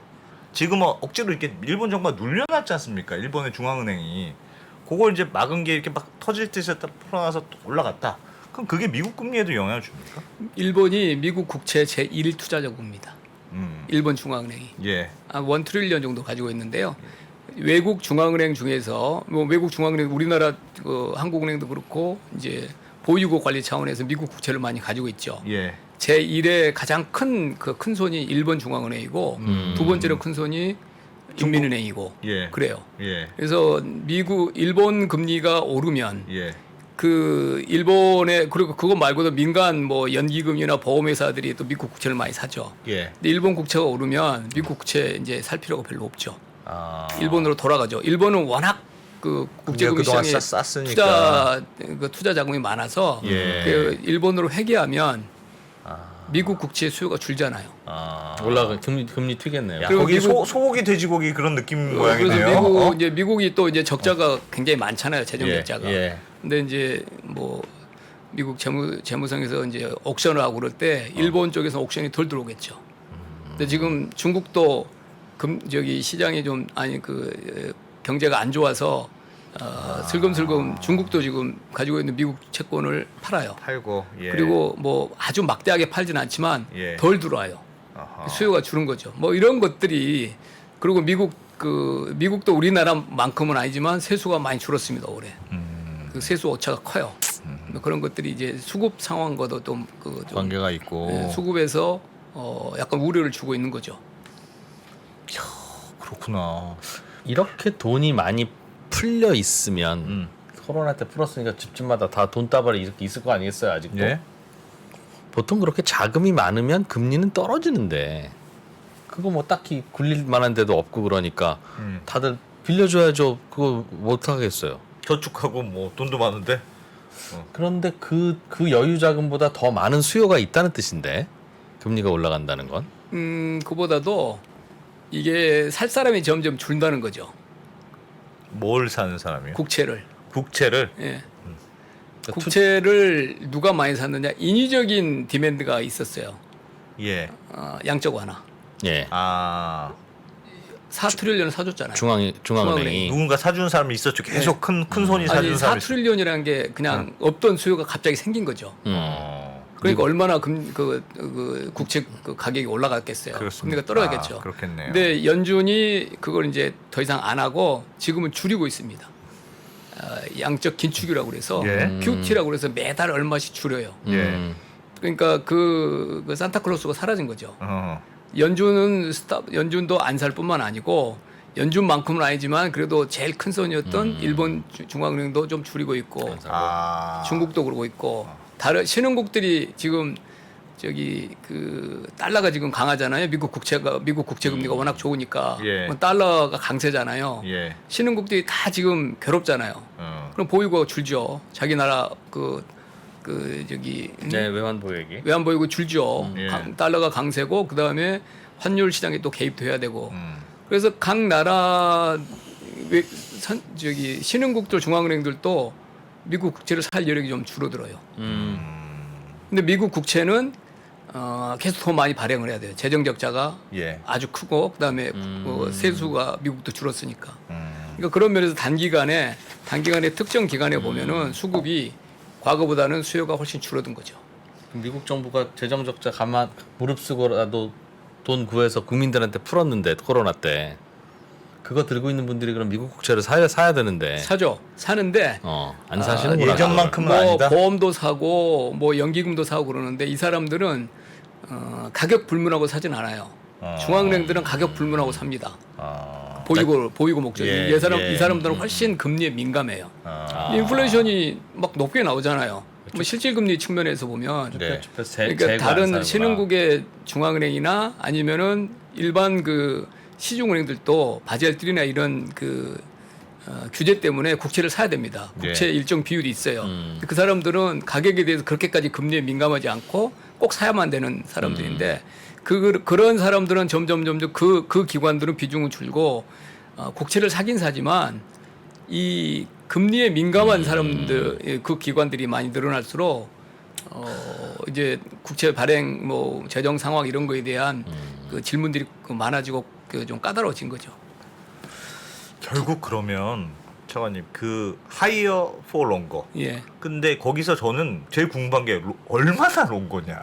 지금 억지로 이렇게 일본 정부가 눌려놨지 않습니까? 일본의 중앙은행이 그걸 이제 막은 게 이렇게 막 터질 듯이 풀어놔서 또 올라갔다. 그럼 그게 미국 금리에도 영향을 줍니까? 일본이 미국 국채 제1 투자자국입니다. 일본 중앙은행이 예. 한 1 트릴리언 정도 가지고 있는데요. 외국 중앙은행 중에서 뭐 외국 중앙은행 우리나라 그 한국은행도 그렇고 이제 보유고 관리 차원에서 미국 국채를 많이 가지고 있죠. 예. 제1의 가장 큰 손이 일본 중앙은행이고 두 번째로 큰 손이 인민은행이고 예. 그래요. 예. 그래서 일본 금리가 오르면 예. 그 일본의 그리고 그거 말고도 민간 뭐 연기금이나 보험회사들이 또 미국 국채를 많이 사죠. 예. 근데 일본 국채가 오르면 미국 국채 이제 살 필요가 별로 없죠. 아. 일본으로 돌아가죠. 일본은 워낙 그 국제금융 그동안 시장에 쌌으니까. 투자 자금이 많아서 예. 그 일본으로 회귀하면 아. 미국 국채 수요가 줄잖아요. 아. 올라가 금리 튀겠네요. 야, 그리고 거기 미국- 소고기 돼지고기 그런 느낌 그래서 모양이네요. 이제 미국이 또 이제 적자가 굉장히 많잖아요. 재정 예, 적자가. 예. 근데 이제 뭐 미국 재무성에서 이제 옥션을 하고 그럴 때 일본 쪽에서 옥션이 덜 들어오겠죠. 근데 지금 중국도 저기 시장이 좀 아니 그 경제가 안 좋아서 슬금슬금 중국도 지금 가지고 있는 미국 채권을 팔아요. 팔고 예. 그리고 뭐 아주 막대하게 팔지는 않지만 예. 덜 들어와요. 아하. 수요가 줄은 거죠. 뭐 이런 것들이 그리고 미국도 우리나라만큼은 아니지만 세수가 많이 줄었습니다 올해. 그 세수 오차가 커요. 그런 것들이 이제 수급 상황과도 좀 관계가 있고. 예, 수급에서 약간 우려를 주고 있는 거죠. 그렇구나. 이렇게 돈이 많이 풀려 있으면 코로나 때 풀었으니까 집집마다 다 돈다발이 이렇게 있을 거 아니겠어요 아직도? 예. 보통 그렇게 자금이 많으면 금리는 떨어지는데 그거 뭐 딱히 굴릴 만한 데도 없고 그러니까 다들 빌려줘야죠. 그거 못 하겠어요. 저축하고 뭐 돈도 많은데. 그런데 그 여유 자금보다 더 많은 수요가 있다는 뜻인데 금리가 올라간다는 건. 그보다도 이게 살 사람이 점점 줄다는 거죠. 뭘 사는 사람이요? 국채를. 국채를. 예. 국채를 누가 많이 샀느냐? 인위적인 디맨드가 있었어요. 예. 양적 완화. 예. 아. 4트릴리언을 사줬잖아요. 중앙은행이 누군가 사준 사람이 있었죠. 계속 큰 손이 사준 아니 사람이. 4트릴리언이라는 게 그냥 없던 수요가 갑자기 생긴 거죠. 그러니까 얼마나 그 국채 그 가격이 올라갔겠어요. 그렇습니다. 금리가 떨어졌겠죠. 아, 그렇겠네요. 근데 연준이 그걸 이제 더 이상 안 하고 지금은 줄이고 있습니다. 양적 긴축이라고 그래서 예. QT라고 그래서 매달 얼마씩 줄여요. 예. 그러니까 그 산타클로스가 사라진 거죠. 어. 연준도 안 살 뿐만 아니고 연준만큼은 아니지만 그래도 제일 큰 손이었던 일본 중앙은행도 좀 줄이고 있고 아. 중국도 그러고 있고 다른 신흥국들이 지금 저기 그 달러가 지금 강하잖아요. 미국 국채 금리가 워낙 좋으니까 예. 뭐 달러가 강세잖아요. 예. 신흥국들이 다 지금 괴롭잖아요. 그럼 보유고가 줄죠. 자기 나라 저기 네, 외환 보유액이. 외환보유고 줄죠. 예. 달러가 강세고 그 다음에 환율 시장에 또 개입도 해야 되고. 그래서 각 나라 저기 신흥국들 중앙은행들도 미국 국채를 살 여력이 좀 줄어들어요. 근데 미국 국채는 계속 더 많이 발행을 해야 돼요. 재정 적자가 예. 아주 크고 그다음에 세수가 미국도 줄었으니까. 그러니까 그런 면에서 단기간에 특정 기간에 보면은 수급이 과거보다는 수요가 훨씬 줄어든 거죠. 미국 정부가 재정 적자 무릅쓰고라도 돈 구해서 국민들한테 풀었는데 코로나 때 그거 들고 있는 분들이 그럼 미국 국채를 사야 되는데 사는데 안 사시는구나. 예전만큼은 뭐 아니다. 보험도 사고 뭐 연기금도 사고 그러는데 이 사람들은 가격 불문하고 사진 않아요. 중앙은행들은 가격 불문하고 삽니다. 보이고 목적이 예, 이 사람들은 훨씬 금리에 민감해요. 인플레이션이 막 높게 나오잖아요. 뭐 실질 금리 측면에서 보면 네. 그러니까 다른 신흥국의 중앙은행이나 아니면은 일반 그 시중은행들도 바젤 3나 이런 그 규제 때문에 국채를 사야 됩니다. 국채 일정 비율이 있어요. 그 사람들은 가격에 대해서 그렇게까지 금리에 민감하지 않고 꼭 사야만 되는 사람들인데 그런 사람들은 점점 그 기관들은 비중은 줄고 국채를 사긴 사지만 이 금리에 민감한 사람들 그 기관들이 많이 늘어날수록 이제 국채 발행 뭐 재정 상황 이런 거에 대한 그 질문들이 많아지고 좀 까다로워진 거죠. 결국 그러면 차관님 그 하이어 포 롱거. 예. 근데 거기서 저는 제일 궁금한 게 얼마나 롱거냐.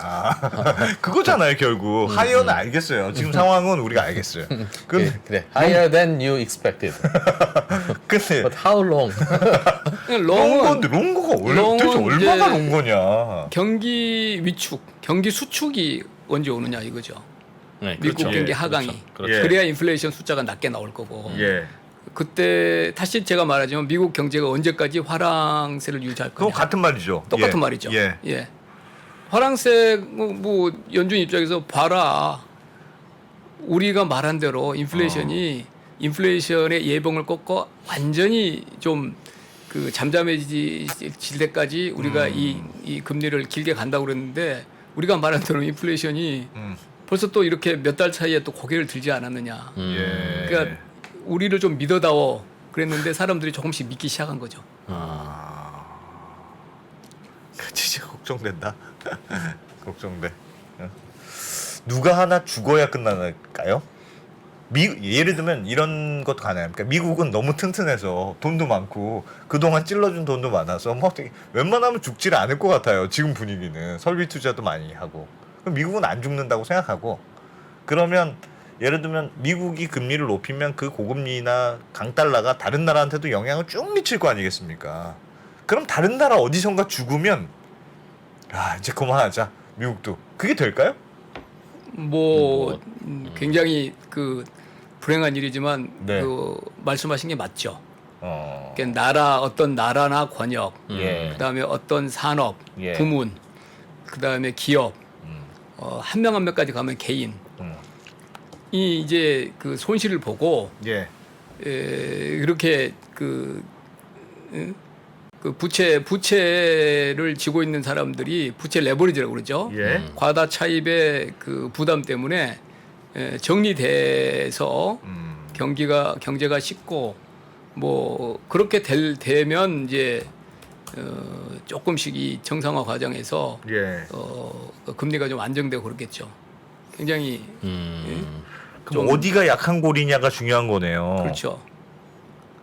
그거잖아요 결국. 하이어는 알겠어요. 지금 상황은 우리가 알겠어요. 근데 그래. Higher than you expected. 근데 But how long? 롱거인데 롱거가 도대체 롱은 얼마나 이제 롱거냐. 경기 위축, 경기 수축이 언제 오느냐 이거죠. 네, 미국 그렇죠. 경기 예, 하강이. 그렇죠. 예. 그래야 인플레이션 숫자가 낮게 나올 거고. 예. 그때 다시 제가 말하자면 미국 경제가 언제까지 화랑세를 유지할 거냐. 그건 같은 말이죠. 똑같은 예. 말이죠. 예. 화랑세 뭐 연준 입장에서 봐라. 우리가 말한 대로 인플레이션의 예봉을 꺾고 완전히 좀 그 잠잠해질 때까지 우리가 이 금리를 길게 간다고 그랬는데 우리가 말한 대로 인플레이션이 벌써 또 이렇게 몇 달 차이에 또 고개를 들지 않았느냐. 예. 그러니까 우리를 좀 믿어다오 그랬는데 사람들이 조금씩 믿기 시작한 거죠. 진짜 걱정된다. 걱정돼. 누가 하나 죽어야 끝나나요? 예를 들면 이런 것도 가능해요. 그러니까 미국은 너무 튼튼해서 돈도 많고 그동안 찔러준 돈도 많아서 뭐 어떻게 웬만하면 죽지를 않을 것 같아요. 지금 분위기는 설비 투자도 많이 하고 그럼 미국은 안 죽는다고 생각하고 그러면 예를 들면 미국이 금리를 높이면 그 고금리나 강달러가 다른 나라한테도 영향을 쭉 미칠 거 아니겠습니까? 그럼 다른 나라 어디선가 죽으면 이제 그만하자. 미국도 그게 될까요? 굉장히 그 불행한 일이지만 네. 그 말씀하신 게 맞죠. 어. 그러니까 어떤 나라나 권역, 예. 그다음에 어떤 산업, 예. 부문, 그다음에 기업, 한 명 한 명까지 가면 개인. 이 이제 그 손실을 보고 예. 이렇게 그 부채를 지고 있는 사람들이 부채 레버리지라고 그러죠. 예. 과다 차입의 그 부담 때문에 정리돼서 경제가 식고 뭐 그렇게 되면 이제 조금씩 이 정상화 과정에서 예. 금리가 좀 안정되고 그렇겠죠. 굉장히 그럼 어디가 약한 골이냐가 중요한 거네요. 그렇죠.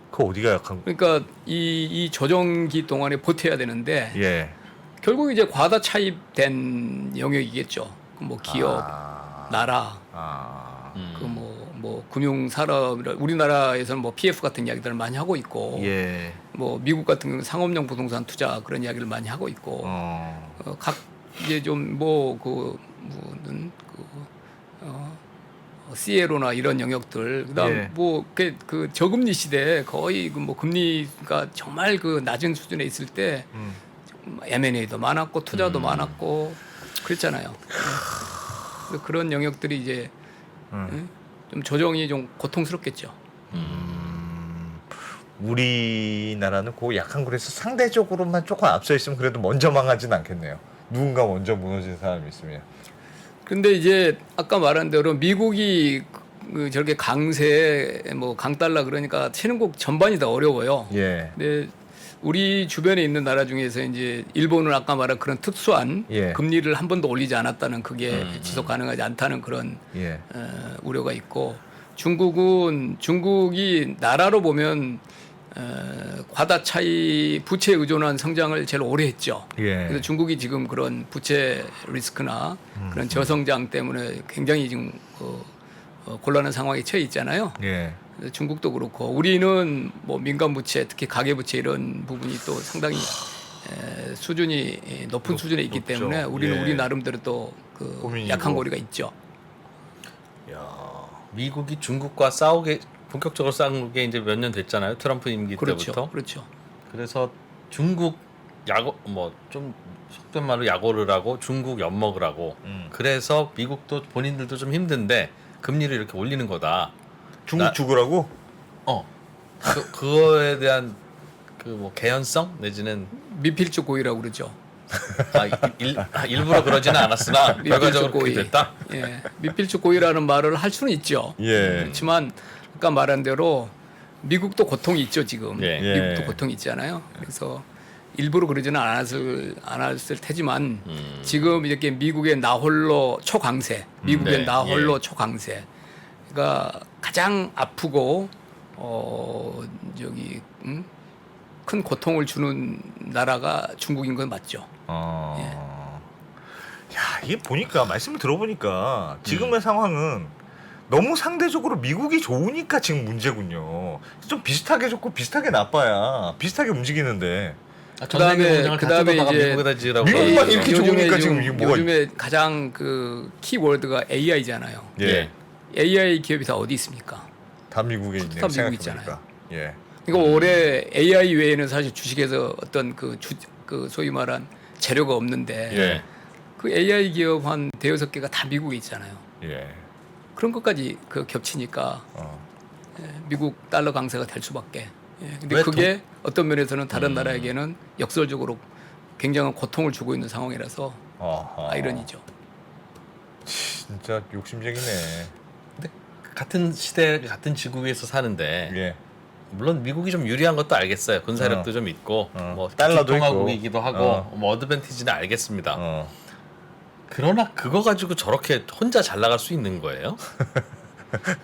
그 어디가 약한? 그러니까 이 조정기 동안에 버텨야 되는데 예. 결국 이제 과다 차입된 영역이겠죠. 뭐 기업, 나라, 그 뭐 금융 산업, 우리나라에서는 뭐 PF 같은 이야기들을 많이 하고 있고, 예. 뭐 미국 같은 경우는 상업용 부동산 투자 그런 이야기를 많이 하고 있고, 각 이제 좀 CLO나 이런 영역들, 그다음 예. 그 저금리 시대에 거의 그 뭐 금리가 정말 그 낮은 수준에 있을 때 M&A도 많았고 투자도 많았고 그랬잖아요. 그래서 그런 영역들이 이제 좀 조정이 좀 고통스럽겠죠. 우리나라는 그 약한 골에서 상대적으로만 조금 앞서 있으면 그래도 먼저 망하진 않겠네요. 누군가 먼저 무너진 사람이 있으면. 근데 이제 아까 말한 대로 미국이 저렇게 강세, 뭐 강달러 그러니까 채권국 전반이 다 어려워요. 예. 근데 우리 주변에 있는 나라 중에서 이제 일본은 아까 말한 그런 특수한 예. 금리를 한 번도 올리지 않았다는 그게 지속 가능하지 않다는 그런 예. 우려가 있고 중국이 나라로 보면 과다 차이 부채 의존한 성장을 제일 오래 했죠. 예. 그래서 중국이 지금 그런 부채 리스크나 그런 저성장 때문에 굉장히 지금 곤란한 상황에 처해 있잖아요. 예. 그래서 중국도 그렇고 우리는 뭐 민간 부채 특히 가계 부채 이런 부분이 또 상당히 수준이 높은 수준에 있기 높죠. 때문에 우리는 예. 우리 나름대로 또 그 고민이고. 약한 고리가 있죠. 미국이 중국과 본격적으로 싸운 게 이제 몇 년 됐잖아요. 트럼프 임기 때부터. 그렇죠. 그래서 중국 야고 뭐 좀 속된 말로 야고를 하고 중국 엿먹을 하고 그래서 미국도 본인들도 좀 힘든데 금리를 이렇게 올리는 거다. 중국 죽으라고? 그거에 대한 그 뭐 개연성 내지는 미필적 고의라고 그러죠. 일부러 그러지는 않았으나 결과적으로 그렇게 됐다. 예, 미필적 고의라는 말을 할 수는 있죠. 예. 그렇지만 아까 말한 대로 미국도 고통이 있죠 지금. 예. 미국도 고통이 있잖아요. 그래서 일부러 그러지는 않았을 테지만 지금 이렇게 미국의 나홀로 초강세, 미국의 네. 나홀로 초강세가 가장 아프고 큰 고통을 주는 나라가 중국인 건 맞죠. 야, 이게 보니까 말씀을 들어보니까 지금의 상황은 너무 상대적으로 미국이 좋으니까 지금 문제군요. 좀 비슷하게 좋고 비슷하게 나빠야 비슷하게 움직이는데. 그다음에 이제 미국에다 지으라고 미국만 이렇게 요즘에 좋으니까 지금 이게 뭐가 요즘에 가장 그 키워드가 AI잖아요. 예. AI 기업이 다 어디 있습니까? 다 미국에 있네요. 다 미국 생각해보니까. 있잖아요. 예. 그러니까 올해 AI 외에는 사실 주식에서 어떤 그 소위 말한 재료가 없는데 예. 그 AI 기업 한 대여섯 개가 다 미국에 있잖아요. 예. 그런 것까지 그 겹치니까 미국 달러 강세가 될 수밖에. 근데 왜 그게 어떤 면에서는 다른 나라에게는 역설적으로 굉장한 고통을 주고 있는 상황이라서 어허. 아이러니죠. 진짜 욕심쟁이네. 근데 같은 시대 같은 지구에서 사는데 예. 물론 미국이 좀 유리한 것도 알겠어요. 군사력도 좀 있고 뭐 달러도 통화국이기도 있고. 하고 뭐 어드밴티지는 알겠습니다. 어. 그러나 그거 가지고 저렇게 혼자 잘 나갈 수 있는 거예요?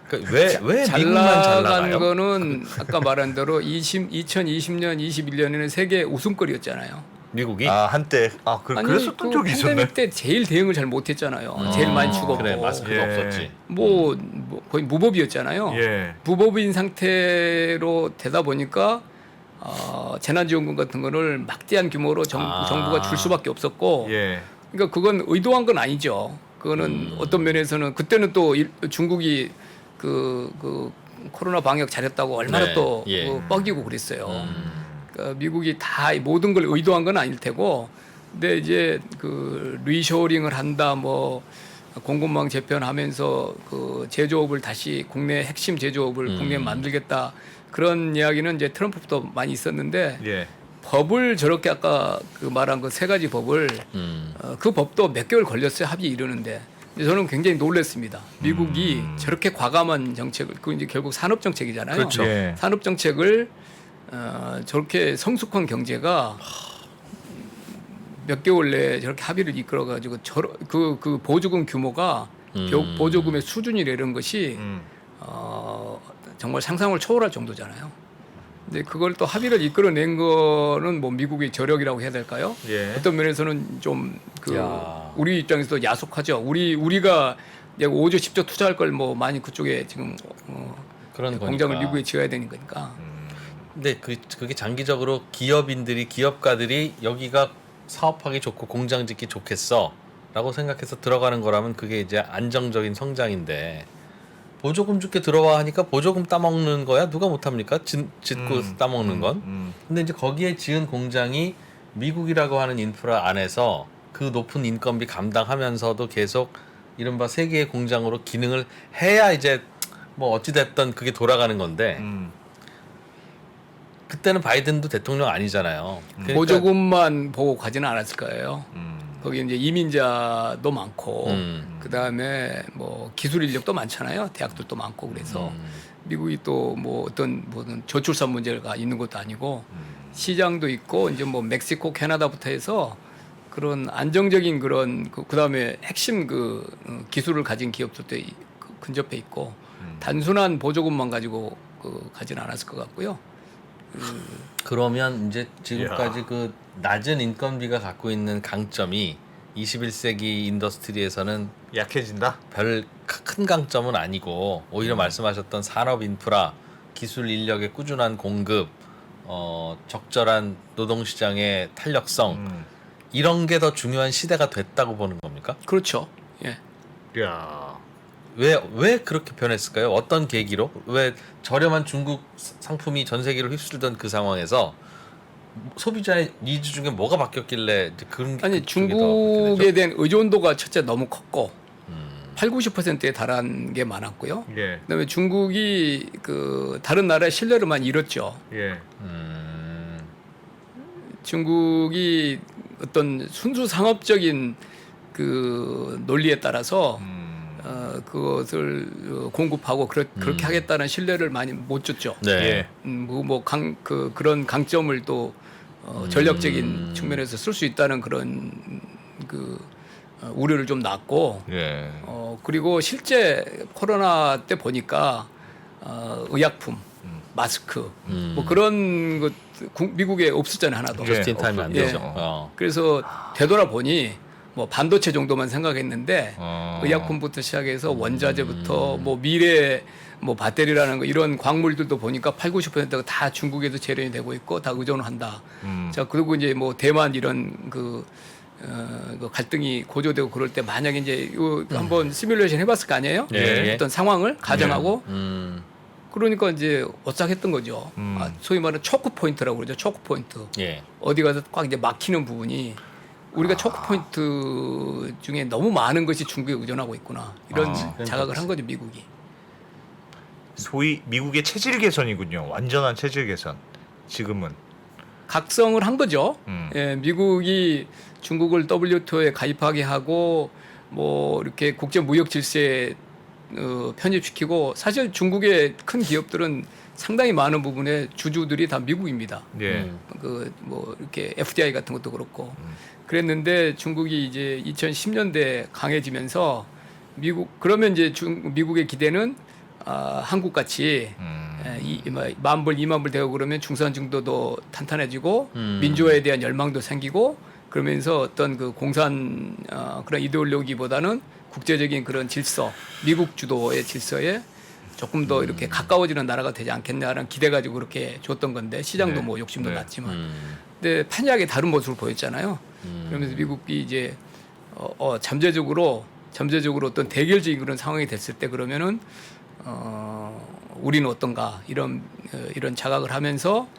그러니까 왜 잘 미국만 잘 나간 나가요? 거는 아까 말한 대로 2020년, 21년에는 세계 웃음거리였잖아요. 미국이 한때 그랬었던 적이 있었네. 팬데믹 때 제일 대응을 잘 못했잖아요. 제일 많이 죽었고 그래 마스크도 예. 없었지. 뭐 거의 무법이었잖아요. 예. 무법인 상태로 되다 보니까 재난지원금 같은 거를 막대한 규모로 정부가 줄 수밖에 없었고 예. 그러니까 그건 의도한 건 아니죠. 그거는 어떤 면에서는 그때는 또 중국이 그 코로나 방역 잘했다고 얼마나 네, 또 예. 뻐기고 그랬어요. 그러니까 미국이 다 모든 걸 의도한 건 아닐 테고, 근데 이제 그 리쇼링을 한다, 뭐 공급망 재편하면서 그 제조업을 다시 국내 핵심 제조업을 국내에 만들겠다 그런 이야기는 이제 트럼프부터 많이 있었는데. 예. 법을 저렇게 아까 그 말한 그 세 가지 법을 그 법도 몇 개월 걸렸어요 합의 이르는데 저는 굉장히 놀랐습니다. 미국이 저렇게 과감한 정책을 그 이제 결국 산업 정책이잖아요. 그렇죠. 예. 산업 정책을 저렇게 성숙한 경제가 몇 개월 내에 저렇게 합의를 이끌어 가지고 그 보조금 규모가 보조금의 수준이라는 것이 정말 상상을 초월할 정도잖아요. 근데 그걸 또 합의를 이끌어낸 거는 뭐 미국의 저력이라고 해야 될까요? 예. 어떤 면에서는 좀 야. 우리 입장에서도 야속하죠. 우리가 5조 10조 투자할 걸 뭐 많이 그쪽에 지금 그런 공장을 거니까. 미국에 지어야 되는 거니까. 근데 그게 장기적으로 기업가들이 여기가 사업하기 좋고 공장 짓기 좋겠어라고 생각해서 들어가는 거라면 그게 이제 안정적인 성장인데 보조금 줄게 들어와 하니까 보조금 따먹는 거야 누가 못합니까? 짓고 따먹는 건. 근데 이제 거기에 지은 공장이 미국이라고 하는 인프라 안에서 그 높은 인건비 감당하면서도 계속 이른바 세계의 공장으로 기능을 해야 이제 뭐 어찌됐든 그게 돌아가는 건데 그때는 바이든도 대통령 아니잖아요. 그러니까 보조금만 보고 가지는 않았을 거예요. 거기 이제 이민자도 많고 그 다음에 뭐 기술 인력도 많잖아요. 대학들도 많고 그래서 미국이 또 뭐 어떤 저출산 문제가 있는 것도 아니고 시장도 있고 이제 뭐 멕시코, 캐나다부터 해서 그런 안정적인 그런 그 다음에 핵심 기술을 가진 기업들도 근접해 있고 단순한 보조금만 가지고 가지는 않았을 것 같고요. 그러면 이제 지금까지 그 낮은 인건비가 갖고 있는 강점이 21세기 인더스트리에서는 약해진다. 별 큰 강점은 아니고 오히려 말씀하셨던 산업 인프라, 기술 인력의 꾸준한 공급, 적절한 노동시장의 탄력성 이런 게 더 중요한 시대가 됐다고 보는 겁니까? 그렇죠. 예. 야. 왜 그렇게 변했을까요? 어떤 계기로? 왜 저렴한 중국 상품이 전 세계를 휩쓸던 그 상황에서 소비자의 니즈 중에 뭐가 바뀌었길래 이제 그런 아니 그쪽이 더 중국에 그렇게 되죠? 대한 의존도가 첫째 너무 컸고 80~90%에 달한 게 많았고요. 예. 그다음에 중국이 다른 나라의 신뢰를 많이 잃었죠. 예. 중국이 어떤 순수 상업적인 그 논리에 따라서 그것을 공급하고 그렇게 하겠다는 신뢰를 많이 못 줬죠. 네. 그런 강점을 또 전략적인 측면에서 쓸 수 있다는 그런 우려를 좀 낳고 예. 그리고 실제 코로나 때 보니까 의약품, 마스크 뭐 그런 것 미국에 없었잖아요 하나도. 저스트 인 타임이 안 예. 되죠. 그래서 되돌아보니 뭐 반도체 정도만 생각했는데 의약품부터 시작해서 원자재부터 뭐 미래 뭐 배터리라는 거 이런 광물들도 보니까 80~90%가 다 중국에서 재련이 되고 있고 다 의존을 한다. 자 그리고 이제 뭐 대만 이런 그 갈등이 고조되고 그럴 때 만약에 이제 한번 시뮬레이션 해봤을 거 아니에요? 예. 어떤 상황을 가정하고 그러니까 이제 오싹했던 거죠. 소위 말하는 초크 포인트라고 그러죠. 초크 포인트. 예. 어디 가서 꽉 이제 막히는 부분이 우리가 초크 포인트 중에 너무 많은 것이 중국에 의존하고 있구나. 이런 자각을 한 거죠, 미국이. 소위 미국의 체질 개선이군요. 완전한 체질 개선. 지금은. 각성을 한 거죠. 예, 미국이 중국을 WTO에 가입하게 하고 뭐 이렇게 국제 무역 질서에 편입시키고 사실 중국의 큰 기업들은 상당히 많은 부분에 주주들이 다 미국입니다. 예. 그 뭐 이렇게 FDI 같은 것도 그렇고 그랬는데 중국이 이제 2010년대 강해지면서 그러면 이제 미국의 기대는 한국 같이 만불 2만불 되고 그러면 중산 정도도 탄탄해지고 민주화에 대한 열망도 생기고 그러면서 어떤 그 공산 그런 이데올로기보다는 국제적인 그런 질서, 미국 주도의 질서에 조금 더 이렇게 가까워지는 나라가 되지 않겠냐는 기대 가지고 그렇게 줬던 건데 시장도 뭐 욕심도 났지만 근데 판이하게 다른 모습을 보였잖아요. 그러면서 미국이 이제 잠재적으로 어떤 대결적인 그런 상황이 됐을 때 그러면은 우리는 어떤가 이런 자각을 하면서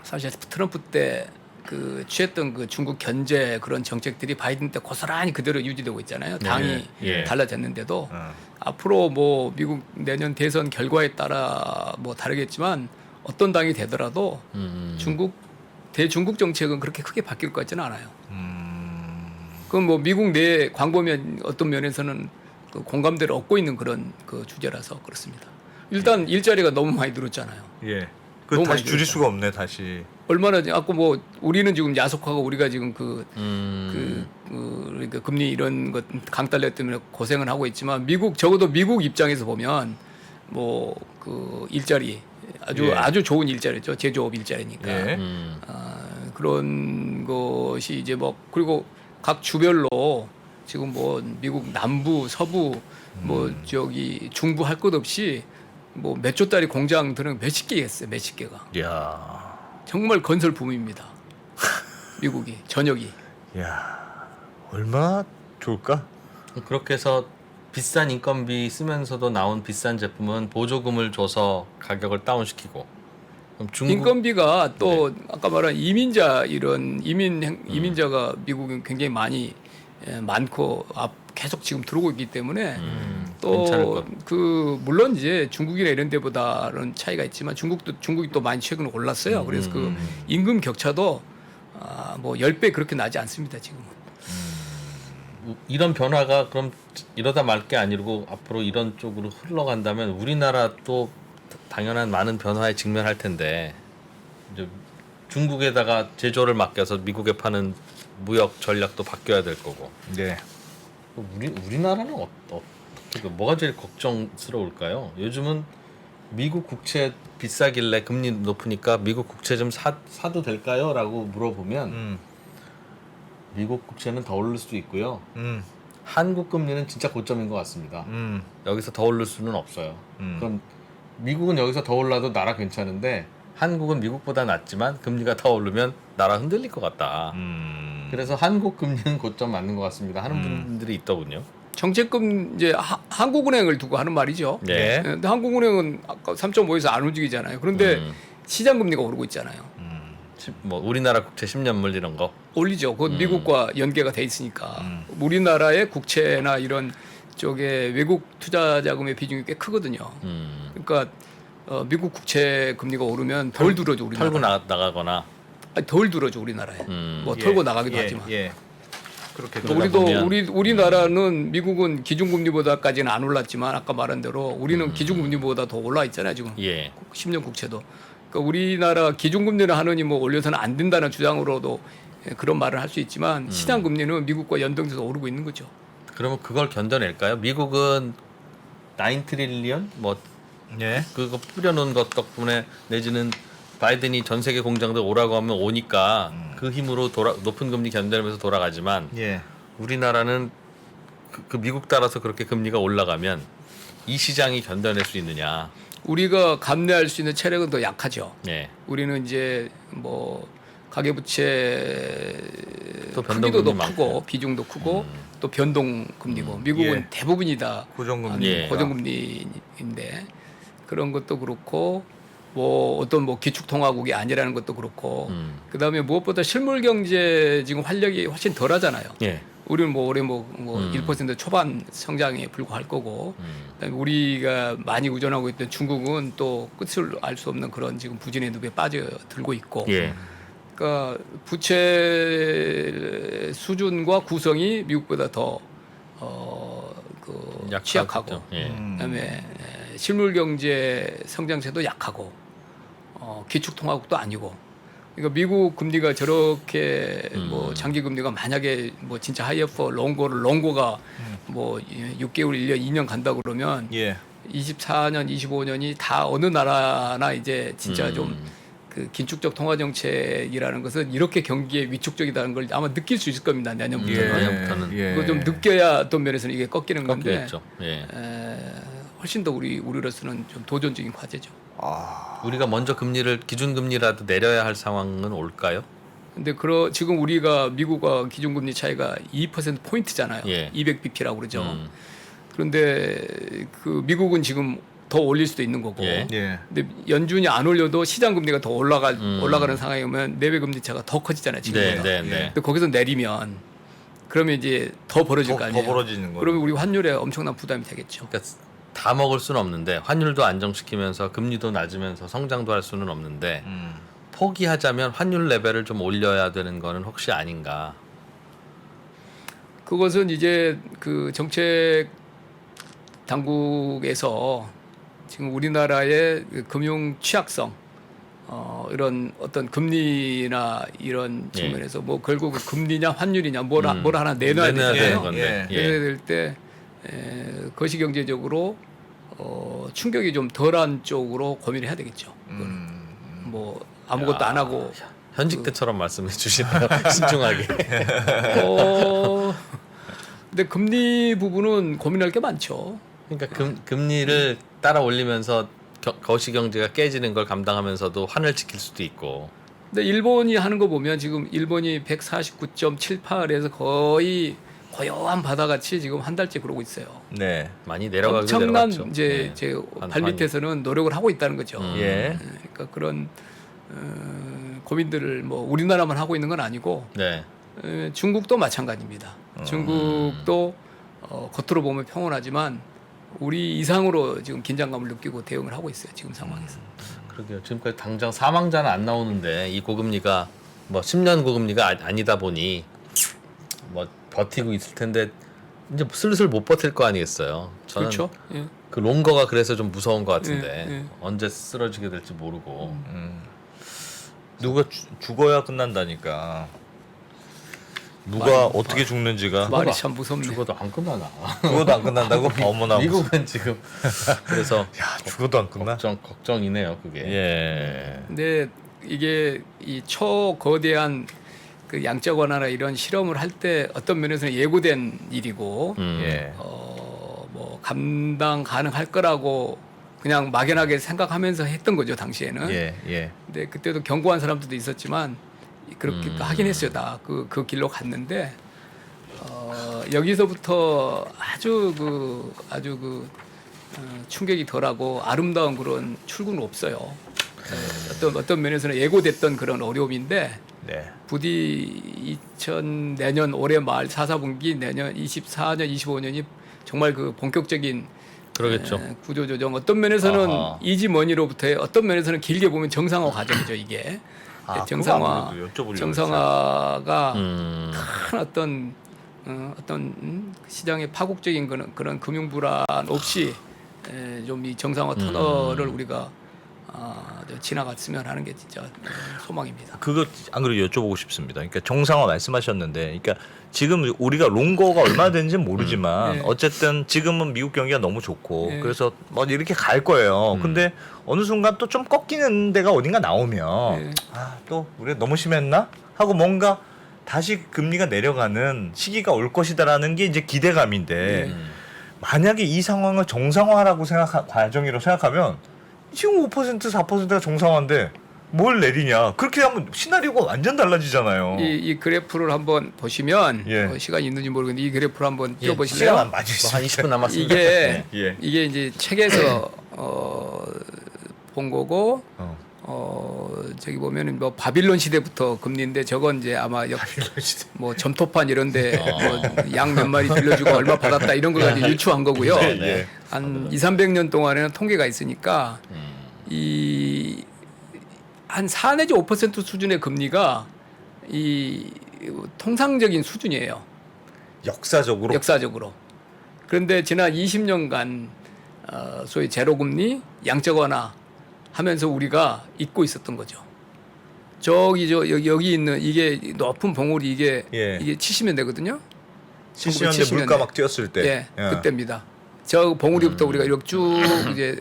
사실 트럼프 때 그 취했던 그 중국 견제 그런 정책들이 바이든 때 고스란히 그대로 유지되고 있잖아요. 당이 달라졌는데도 앞으로 뭐 미국 내년 대선 결과에 따라 뭐 다르겠지만 어떤 당이 되더라도 대중국 정책은 그렇게 크게 바뀔 것 같지는 않아요. 그건 뭐 미국 내 광고면 어떤 면에서는 그 공감대를 얻고 있는 그런 그 주제라서 그렇습니다. 일단 일자리가 너무 많이 늘었잖아요. 예. 그 너무 다시 많이 줄일 늘었잖아요. 수가 없네 다시. 얼마나 아까 뭐 우리는 지금 야속하고 우리가 지금 그러니까 금리 이런 것 강달러 때문에 고생을 하고 있지만 적어도 미국 입장에서 보면 뭐 그 일자리 아주 좋은 일자리죠. 제조업 일자리니까. 예. 그런 것이 이제 뭐 그리고 각 주별로 지금 뭐 미국 남부, 서부, 뭐 저기 중부 할 것 없이 뭐 몇 조짜리 공장들은 몇십 개 있어요. 몇십 개가. 야. 정말 건설 붐입니다. 미국이 전역이. 야. 얼마나 좋을까? 그렇게 해서 비싼 인건비 쓰면서도 나온 비싼 제품은 보조금을 줘서 가격을 다운시키고 그럼 중국 인건비가 또 아까 말한 이민자 이런 이민자가 미국은 굉장히 많이 많고 계속 지금 들어오고 있기 때문에 괜찮을 또 것. 그 물론 이제 중국이나 이런 데보다는 차이가 있지만 중국이 또 많이 최근에 올랐어요. 그래서 그 임금 격차도 뭐 10배 그렇게 나지 않습니다, 지금은. 이런 변화가 그럼 이러다 말 게 아니고 앞으로 이런 쪽으로 흘러간다면 우리나라 또 당연한 많은 변화에 직면할 텐데 이제 중국에다가 제조를 맡겨서 미국에 파는 무역 전략도 바뀌어야 될 거고. 네. 우리나라는 어떻게 뭐가 제일 걱정스러울까요? 요즘은 미국 국채 비싸길래 금리 높으니까 미국 국채 좀 사도 될까요? 라고 물어보면 미국 국채는 더 오를 수도 있고요. 한국 금리는 진짜 고점인 것 같습니다. 여기서 더 오를 수는 없어요. 그럼 미국은 여기서 더 올라도 나라 괜찮은데 한국은 미국보다 낮지만 금리가 더 오르면 나라 흔들릴 것 같다. 그래서 한국 금리는 고점 맞는 것 같습니다. 하는 분들이 있더군요. 정책금 이제 한국은행을 두고 하는 말이죠. 네. 근데 한국은행은 아까 3.5에서 안 움직이잖아요. 그런데 시장 금리가 오르고 있잖아요. 뭐 우리나라 국채 10년물 이런 거. 올리죠. 그건 미국과 연계가 돼 있으니까. 우리나라의 국채나 이런 쪽에 외국 투자 자금의 비중이 꽤 크거든요. 그러니까 미국 국채 금리가 오르면 덜 들어줘 우리나라. 털고 나가거나. 아니, 덜 들어줘 우리나라에. 뭐 털고 나가기도 하지만. 예. 그렇게 그러다 우리도 보면, 우리나라는 미국은 기준금리보다까지는 안 올랐지만 아까 말한 대로 우리는 기준금리보다 더 올라 있잖아요 지금. 예. 10년 국채도. 그러니까 우리나라 기준금리를 하느니 뭐 올려서는 안 된다는 주장으로도 그런 말을 할 수 있지만 시장 금리는 미국과 연동돼서 오르고 있는 거죠. 그러면 그걸 견뎌낼까요? 미국은 9 트릴리언 뭐 예. 그거 뿌려놓은 것 덕분에 내지는 바이든이 전 세계 공장들 오라고 하면 오니까 그 힘으로 높은 금리 견뎌내면서 돌아가지만 예. 우리나라는 그 미국 따라서 그렇게 금리가 올라가면 이 시장이 견뎌낼 수 있느냐? 우리가 감내할 수 있는 체력은 더 약하죠. 예. 우리는 이제 뭐 가계부채 또 크기도 더 변동금리 크고 많고. 비중도 크고 또 변동금리고 미국은 예. 대부분이 다 고정금리. 예. 고정금리인데 그런 것도 그렇고 뭐 어떤 뭐 기축통화국이 아니라는 것도 그렇고 그다음에 무엇보다 실물 경제 지금 활력이 훨씬 덜하잖아요. 예. 우리는 뭐 올해 뭐 1% 초반 성장에 불과할 거고 그다음에 우리가 많이 의존하고 있던 중국은 또 끝을 알 수 없는 그런 지금 부진의 늪에 빠져들고 있고 예. 그러니까 부채 수준과 구성이 미국보다 더 취약하고 예. 그다음에 실물 경제 성장세도 약하고 기축 통화국도 아니고 그러니까 미국 금리가 저렇게 뭐 장기 금리가 만약에 뭐 진짜 하이어퍼 롱고가 뭐 6개월, 1년, 2년 간다 그러면 예. 24년, 25년이 다 어느 나라나 이제 진짜 좀 그 긴축적 통화 정책이라는 것은 이렇게 경기에 위축적이라는 걸 아마 느낄 수 있을 겁니다. 내년부터는. 내년부터는. 그거 좀 느껴야 어떤 면에서는 이게 꺾이는 건데 꺾였죠. 예. 훨씬 더 우리로서는 좀 도전적인 과제죠. 우리가 먼저 금리를 기준금리라도 내려야 할 상황은 올까요? 근데 지금 우리가 미국과 기준금리 차이가 2% 포인트잖아요. 예. 200bp라고 그러죠. 그런데 그 미국은 지금 더 올릴 수도 있는 거고. 예. 예. 근데 연준이 안 올려도 시장 금리가 더 올라가는 상황이면 내외 금리 차가 더 커지잖아요. 지금. 네, 네, 네. 근데 거기서 내리면 그러면 이제 더 벌어질 거 아니에요. 더 벌어지는 거예요. 그러면 우리 환율에 엄청난 부담이 되겠죠. 그러니까 다 먹을 수는 없는데 환율도 안정시키면서 금리도 낮으면서 성장도 할 수는 없는데 포기하자면 환율 레벨을 좀 올려야 되는 거는 혹시 아닌가? 그것은 이제 그 정책 당국에서 지금 우리나라의 그 금융 취약성, 이런 어떤 금리나 이런 측면에서 뭐 결국 금리냐 환율이냐 뭘 하나 내놔야 되는 되잖아요. 건데. 예. 내놔야 될 때 거시경제적으로 충격이 좀 덜한 쪽으로 고민을 해야 되겠죠. 뭐 아무것도 안 하고 현직 때처럼 말씀해 주시네요. 신중하게. 근데 금리 부분은 고민할 게 많죠. 그러니까 금리를 따라 올리면서 거시 경제가 깨지는 걸 감당하면서도 환을 지킬 수도 있고. 근데 일본이 하는 거 보면 지금 일본이 149.78에서 거의 고요한 바다같이 지금 한 달째 그러고 있어요. 네. 많이 내려가기도 엄청난 내려갔죠. 이제 예. 제 발밑에서는 노력을 하고 있다는 거죠. 예. 그러니까 그런 고민들을 뭐 우리나라만 하고 있는 건 아니고 네. 중국도 마찬가지입니다. 중국도 겉으로 보면 평온하지만 우리 이상으로 지금 긴장감을 느끼고 대응을 하고 있어요. 지금 상황에서. 그러게요. 지금까지 당장 사망자는 안 나오는데 이 고금리가 뭐 10년 고금리가 아니다 보니 뭐 버티고 있을 텐데 이제 슬슬 못 버틸 거 아니겠어요. 저는 그렇죠. 예. 그 롱거가 그래서 좀 무서운 것 같은데 예, 예. 언제 쓰러지게 될지 모르고. 누가 죽어야 끝난다니까. 누가 어떻게 죽는지가 말이 참 무섭네. 죽어도 안 끝나나. 죽어도 안 끝난다고? 어머나. 미국은 지금 그래서 야, 죽어도 안 끝나? 걱정이네요 그게. 예. 근데 이게 이 초거대한 그 양적 완화나 이런 실험을 할 때 어떤 면에서는 예고된 일이고 예. 뭐 감당 가능할 거라고 그냥 막연하게 생각하면서 했던 거죠 당시에는. 예. 예. 근데 그때도 경고한 사람들도 있었지만 그렇게 하긴 했어요 다 그 길로 갔는데 여기서부터 아주 충격이 덜하고 아름다운 그런 출구는 없어요. 어떤 면에서는 예고됐던 그런 어려움인데 네. 부디 내년 올해 말 4, 4분기 내년 24년, 25년이 정말 그 본격적인 그러겠죠. 구조조정 어떤 면에서는 아하. 이지머니로부터의 어떤 면에서는 길게 보면 정상화 과정이죠 이게. 그거 아무래도 여쭤보려고 정상화가 음. 큰 어떤 시장의 파국적인 그런 금융 불안 없이 좀 이 정상화 터널을 우리가 지나갔으면 하는 게 진짜 소망입니다. 그거 안 그래도 여쭤보고 싶습니다. 그러니까 정상화 말씀하셨는데, 그러니까 지금 우리가 롱거가 얼마나 되는지는 모르지만 네. 어쨌든 지금은 미국 경기가 너무 좋고 네. 그래서 뭐 이렇게 갈 거예요. 근데 어느 순간 또 좀 꺾이는 데가 어딘가 나오면 네. 또 우리가 너무 심했나 하고 뭔가 다시 금리가 내려가는 시기가 올 것이다라는 게 이제 기대감인데 만약에 이 상황을 정상화라고 과정이라고 생각하면 지금 5% 4%가 정상화인데 뭘 내리냐 그렇게 하면 시나리오가 완전 달라지잖아요. 이 그래프를 한번 보시면 예. 시간이 있는지 모르겠는데 이 그래프를 한번 띄워보실래요? 시간 안 맞으시죠? 한 20분 남았습니다. 이게 예. 이게 이제 책에서 본 거고 저기 보면은 뭐 바빌론 시대부터 금리인데 저건 이제 아마 뭐 점토판 이런데 뭐 양 몇 마리 빌려주고 얼마 받았다 이런 거 가지고 유추한 거고요. 네. 한 2,300년 동안에는 통계가 있으니까 이 한 4 내지 5% 수준의 금리가 이 통상적인 수준이에요. 역사적으로. 역사적으로. 그런데 지난 20년간 소위 제로금리, 양적 완화 하면서 우리가 잊고 있었던 거죠. 여기 있는 이게 높은 봉우리 이게 70년대거든요. 70년대 물가 막 뛰었을 때. 예, 그때입니다. 저 봉우리부터 우리가 이렇게 쭉 이제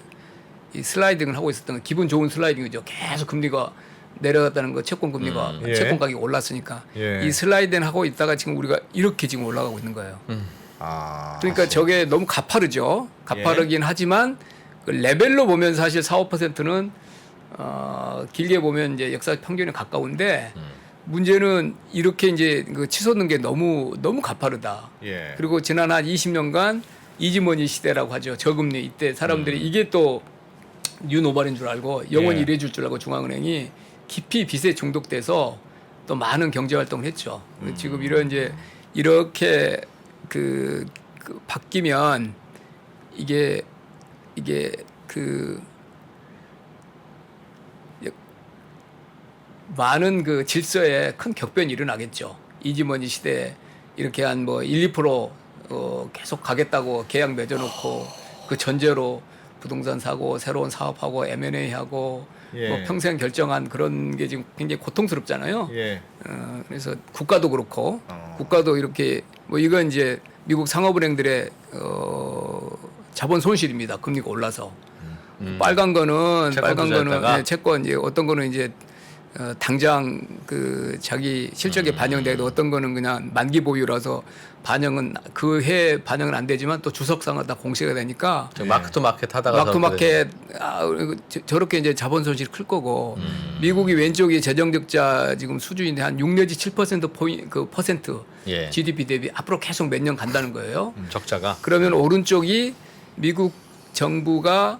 이 슬라이딩을 하고 있었던 거, 기분 좋은 슬라이딩이죠. 계속 금리가 내려갔다는 거, 채권 금리가 채권 가격이 올랐으니까 이 슬라이딩 하고 있다가 지금 우리가 이렇게 지금 올라가고 있는 거예요. 그러니까 저게 너무 가파르죠. 가파르긴 하지만 그 레벨로 보면 사실 4~5%는 길게 보면 이제 역사 평균에 가까운데 문제는 이렇게 이제 그 치솟는 게 너무 가파르다. 그리고 지난 한 20년간 이지머니 시대라고 하죠. 저금리 이때 사람들이 이게 또 뉴노멀인 줄 알고 영원히 이래줄 줄 알고 중앙은행이 깊이 빚에 중독돼서 또 많은 경제 활동을 했죠. 지금 이런 이제 이렇게 그 바뀌면 이게 그 많은 그 질서에 큰 격변이 일어나겠죠. 이지머니 시대 이렇게 한 뭐 1~2% 계속 가겠다고 계약 맺어놓고 그 전제로 부동산 사고 새로운 사업하고 M&A 하고 뭐 평생 결정한 그런 게 지금 굉장히 고통스럽잖아요. 그래서 국가도 그렇고 국가도 이렇게 뭐 이건 이제 미국 상업은행들의 자본 손실입니다. 금리가 올라서 빨간 거는 네, 채권 이제 어떤 거는 이제 당장 그 자기 실적에 반영되고 어떤 거는 그냥 만기 보유라서 반영은 그 해 반영은 안 되지만 또 주석상은 다 공시가 되니까 마크 투 마켓 하다가 마크투마켓 저렇게 이제 자본 손실이 클 거고 미국이 왼쪽이 재정 적자 지금 수준인데 한 6 내지 7% 퍼센트 GDP 대비 앞으로 계속 몇 년 간다는 거예요. 적자가. 그러면 오른쪽이 미국 정부가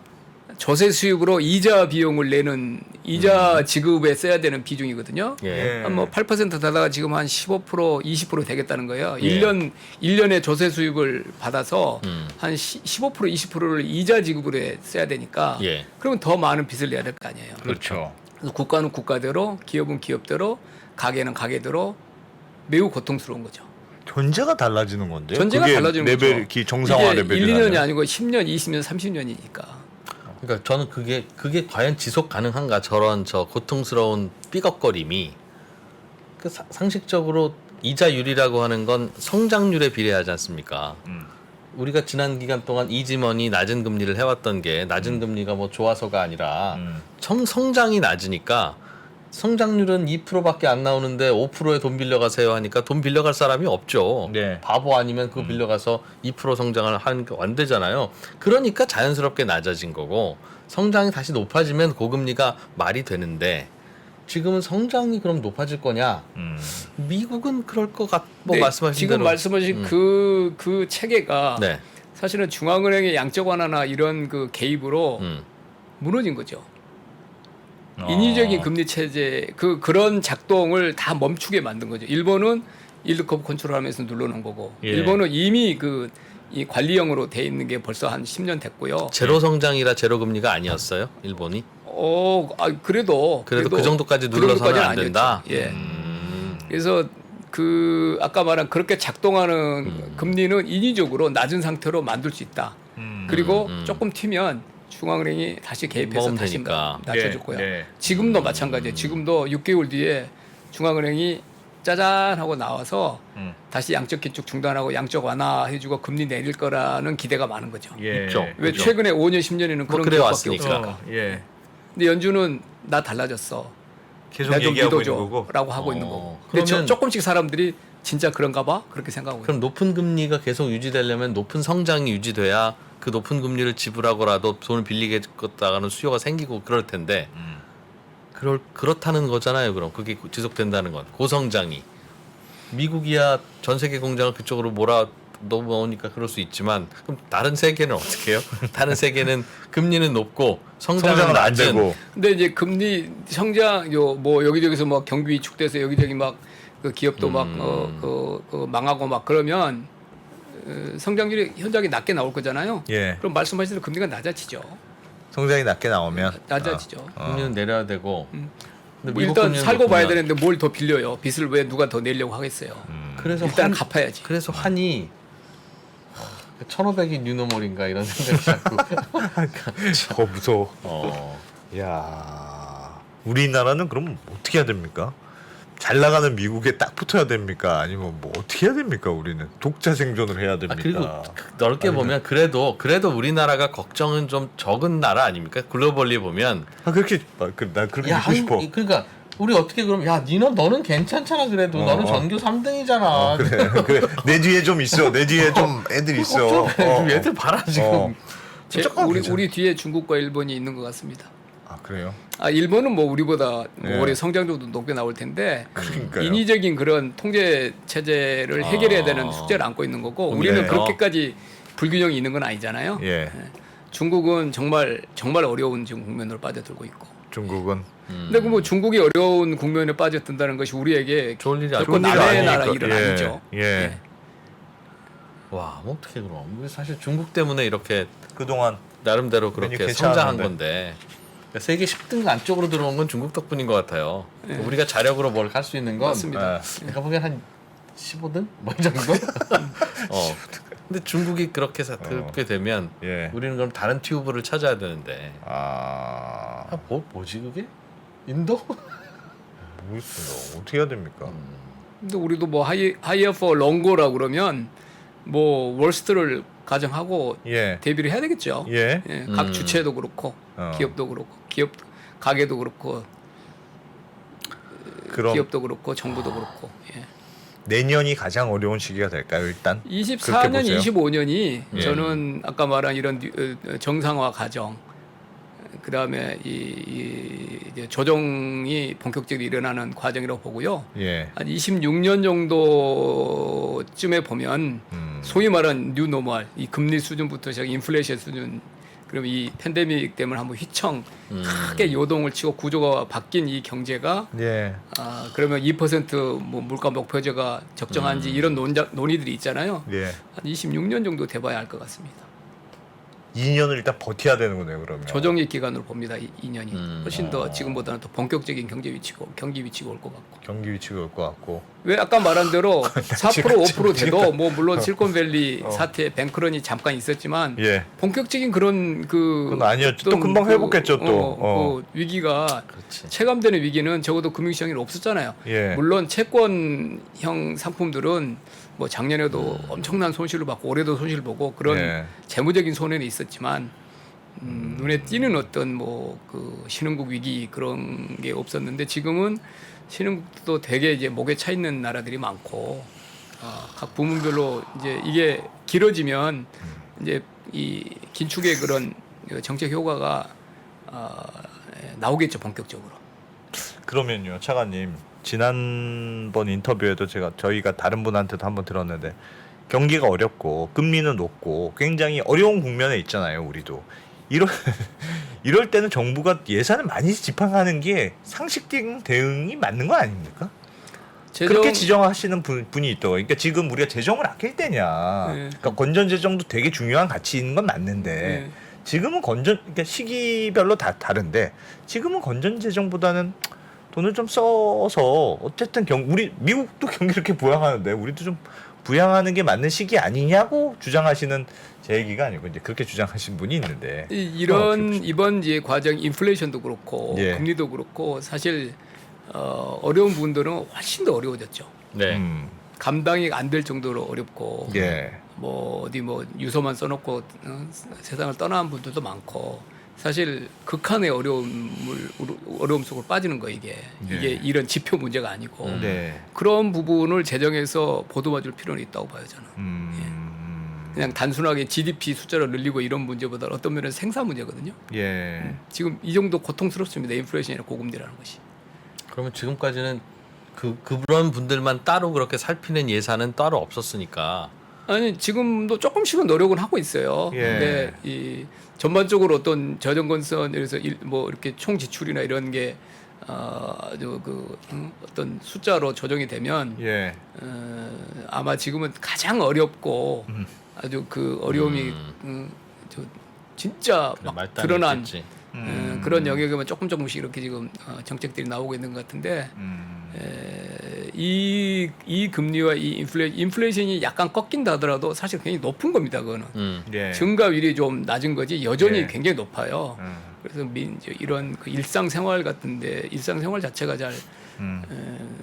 조세 수입으로 이자 비용을 내는 이자 지급에 써야 되는 비중이거든요. 한 뭐 8% 되다가 지금 한 15%, 20% 되겠다는 거예요. 1년에 조세 수입을 받아서 한 15%, 20%를 이자 지급으로 써야 되니까 그러면 더 많은 빚을 내야 될 거 아니에요. 그렇죠. 그래서 국가는 국가대로, 기업은 기업대로, 가게는 가게대로 매우 고통스러운 거죠. 전제가 달라지는 건데. 전제가 달라지는 레벨, 거죠. 정상화 이게 레벨이 1, 2년이 아니고 10년, 20년, 30년이니까. 그러니까 저는 그게 과연 지속 가능한가 저런 저 고통스러운 삐걱거림이 그 상식적으로 이자율이라고 하는 건 성장률에 비례하지 않습니까? 우리가 지난 기간 동안 이지머니 낮은 금리를 해왔던 게 낮은 금리가 뭐 좋아서가 아니라 성장이 낮으니까 성장률은 2%밖에 안 나오는데 5%에 돈 빌려가세요 하니까 돈 빌려갈 사람이 없죠. 바보 아니면 그거 빌려가서 2% 성장을 하는 게 안 되잖아요. 그러니까 자연스럽게 낮아진 거고 성장이 다시 높아지면 고금리가 말이 되는데 지금은 성장이 그럼 높아질 거냐? 미국은 그럴 것 뭐 네, 말씀하신 지금 대로 말씀하신 그 체계가 네. 사실은 중앙은행의 양적 완화나 이런 그 개입으로 무너진 거죠. 인위적인 금리 체제 그런 작동을 다 멈추게 만든 거죠. 일본은 일드 커브 컨트롤하면서 눌러놓은 거고 일본은 이미 이 관리형으로 돼 있는 게 벌써 한 10년 됐고요. 제로 성장이라 제로 금리가 아니었어요, 일본이? 그래도 그 정도까지 눌러서는 안 된다. 그래서 아까 말한 그렇게 작동하는 금리는 인위적으로 낮은 상태로 만들 수 있다. 그리고 조금 튀면 중앙은행이 다시 개입해서 다시 낮춰줬고요. 지금도 마찬가지예요. 지금도 6개월 뒤에 중앙은행이 짜잔 하고 나와서 다시 양적 긴축 중단하고 양적 완화해주고 금리 내릴 거라는 기대가 많은 거죠. 있죠. 왜 최근에 5년, 10년에는 그런 그래 기업밖에 왔으니까. 없으니까. 근데 연준은 나 달라졌어. 계속 나 좀 얘기하고 있는 믿어줘 거고. 라고 하고 있는 거고. 근데 그러면 조금씩 사람들이 진짜 그런가 봐? 그렇게 생각하고 그럼 높은 금리가 계속 유지되려면 높은 성장이 유지돼야 그 높은 금리를 지불하고라도 돈을 빌리겠다는 수요가 생기고 그럴 텐데 그렇다는 거잖아요. 그럼 그게 지속된다는 건 고성장이 미국이야 전 세계 공장을 그쪽으로 넘어오니까 그럴 수 있지만 그럼 다른 세계는 어떻게 해요? 다른 세계는 금리는 높고 성장은 성장은 안 낮은. 되고. 근데 이제 금리 성장 뭐 여기저기서 막 경기 위축돼서 여기저기 막 그 기업도 막 망하고 막 그러면 성장률이 현저하게 낮게 나올 거잖아요. 예. 그럼 말씀하신 대로 금리가 낮아지죠. 성장이 낮게 나오면 낮아지죠. 금리는 내려야 되고. 근데 미국 일단 금리는 살고 봐야 높으면 되는데 뭘 더 빌려요? 빚을 왜 누가 더 내려고 하겠어요? 그래서 일단 갚아야지. 그래서 환이 1,500이 뉴노멀인가 이런 생각이 자꾸. 무서워. 야, 우리나라는 그럼 어떻게 해야 됩니까? 잘 나가는 미국에 딱 붙어야 됩니까? 아니면 뭐 어떻게 해야 됩니까? 우리는 독자 생존을 해야 됩니까? 그리고 넓게 보면 그래도 우리나라가 걱정은 좀 적은 나라 아닙니까? 글로벌리 보면 그렇게 나 그렇게 믿고 싶어. 그러니까 우리 어떻게 그럼 야 너는 괜찮잖아 그래도 너는 전교 3등이잖아. 그래. 내 뒤에 좀 있어. 내 뒤에 좀 애들 있어. 좀 얘들 봐라 지금. 우리 뒤에 중국과 일본이 있는 것 같습니다. 아 그래요? 일본은 뭐 우리보다 예. 올해 성장률도 높게 나올 텐데 그러니까요. 인위적인 그런 통제 체제를 해결해야 되는 숙제를 안고 있는 거고 우리는 네. 그렇게까지 불균형이 있는 건 아니잖아요. 예. 중국은 정말 어려운 지금 국면으로 빠져들고 있고. 중국은 근데 그 뭐 중국이 어려운 국면에 빠져든다는 것이 우리에게 좋은 일이 결코 아니고. 남의 나라 일은 예. 아니죠. 예. 와, 뭐 어떻게 그럼? 사실 중국 때문에 이렇게 그동안 나름대로 메뉴 그렇게 괜찮았는데. 성장한 건데 그러니까 세계 10등 안쪽으로 들어온 건 중국 덕분인 것 같아요. 우리가 자력으로 뭘 할 수 있는 건 맞습니다. 내가 보기엔 한 15등 뭐 이 정도. 근데 중국이 그렇게 그렇게 되면 예. 우리는 그럼 다른 튜브를 찾아야 되는데. 뭐지 그게? 인도? 모르겠습니다. 어떻게 해야 됩니까? 근데 우리도 뭐 하이어 포 롱고라고 그러면 뭐 월스트를 가정하고 예. 대비를 해야 되겠죠. 예. 예, 각 주체도 그렇고 기업도 그렇고 가게도 그렇고 그럼 기업도 그렇고 정부도 그렇고. 예. 내년이 가장 어려운 시기가 될까요? 일단 24년, 보세요. 25년이 예. 저는 아까 말한 이런 정상화 과정, 그 다음에 이제 조정이 본격적으로 일어나는 과정이라고 보고요. 예. 한 26년 정도쯤에 보면 소위 말한 뉴 노멀, 이 금리 수준부터 시작 인플레이션 수준, 그럼 이 팬데믹 때문에 한번 휘청 크게 요동을 치고 구조가 바뀐 이 경제가 예. 그러면 2% 물가 목표제가 적정한지 이런 논의들이 있잖아요. 예. 한 26년 정도 돼봐야 알 것 같습니다. 2년을 일단 버텨야 되는 거네요, 그러면. 조정의 기간으로 봅니다. 2년이 훨씬 더 지금보다는 더 본격적인 경기 위치가 올 것 같고. 경기 위치가 올 것 같고. 왜 아까 말한 대로 4% 5% 돼도 지금 뭐 물론 실리콘밸리 사태 뱅크런이 잠깐 있었지만 예. 본격적인 그런 그건 아니었죠. 또 금방 회복했죠, 또. 그 위기가 그렇지. 체감되는 위기는 적어도 금융시장에 없었잖아요. 예. 물론 채권형 상품들은 뭐 작년에도 엄청난 손실을 받고 올해도 손실을 보고 그런 예. 재무적인 손해는 있었지만 눈에 띄는 어떤 뭐 그 신흥국 위기 그런 게 없었는데 지금은 신흥국도 되게 이제 목에 차 있는 나라들이 많고 각 부문별로 이제 이게 길어지면 이제 이 긴축의 그런 정책 효과가 나오겠죠 본격적으로. 그러면요, 차관님. 지난번 인터뷰에도 저희가 다른 분한테도 한번 들었는데 경기가 어렵고 금리는 높고 굉장히 어려운 국면에 있잖아요, 우리도. 이럴 때는 정부가 예산을 많이 집행하는 게 상식적인 대응이 맞는 거 아닙니까? 그렇게 지정하시는 분이 있더라고요. 그러니까 지금 우리가 재정을 아낄 때냐. 네. 그러니까 건전 재정도 되게 중요한 가치 있는 건 맞는데 네. 지금은 그러니까 시기별로 다 다른데 지금은 건전 재정보다는 돈을 좀 써서 어쨌든 우리 미국도 경기 이렇게 부양하는데 우리도 좀 부양하는 게 맞는 시기 아니냐고 주장하시는 제 얘기가 아니고 이제 그렇게 주장하신 분이 있는데 이번 이제 과정 인플레이션도 그렇고 예. 금리도 그렇고 사실 어려운 부분들은 훨씬 더 어려워졌죠. 네. 감당이 안 될 정도로 어렵고 예. 뭐 어디 뭐 유서만 써놓고 세상을 떠나는 분들도 많고 사실 극한의 어려움 속으로 빠지는 거 이게 이런 지표 문제가 아니고 네. 그런 부분을 재정에서 보듬어줄 필요는 있다고 봐요 저는. 그냥 단순하게 GDP 숫자를 늘리고 이런 문제보다 어떤 면에서 생산 문제거든요. 예. 지금 이 정도 고통스럽습니다. 인플레이션이나 고금리라는 것이. 그러면 지금까지는 그런 분들만 따로 그렇게 살피는 예산은 따로 없었으니까 아니 지금도 조금씩은 노력은 하고 있어요. 예. 근데 이 전반적으로 어떤 저정건선 그래서 뭐 이렇게 총 지출이나 이런 게 아주 어떤 숫자로 조정이 되면 예. 아마 지금은 가장 어렵고 아주 그 어려움이 저 진짜 그래, 막 말단이 드러난 있겠지. 그런 영역에만 조금씩 이렇게 지금 정책들이 나오고 있는 것 같은데 이 금리와 이 인플레이션이 약간 꺾인다 하더라도 사실 굉장히 높은 겁니다. 그거는 예. 증가율이 좀 낮은 거지 여전히 예. 굉장히 높아요. 그래서 이런 그 일상생활 같은데 일상생활 자체가 잘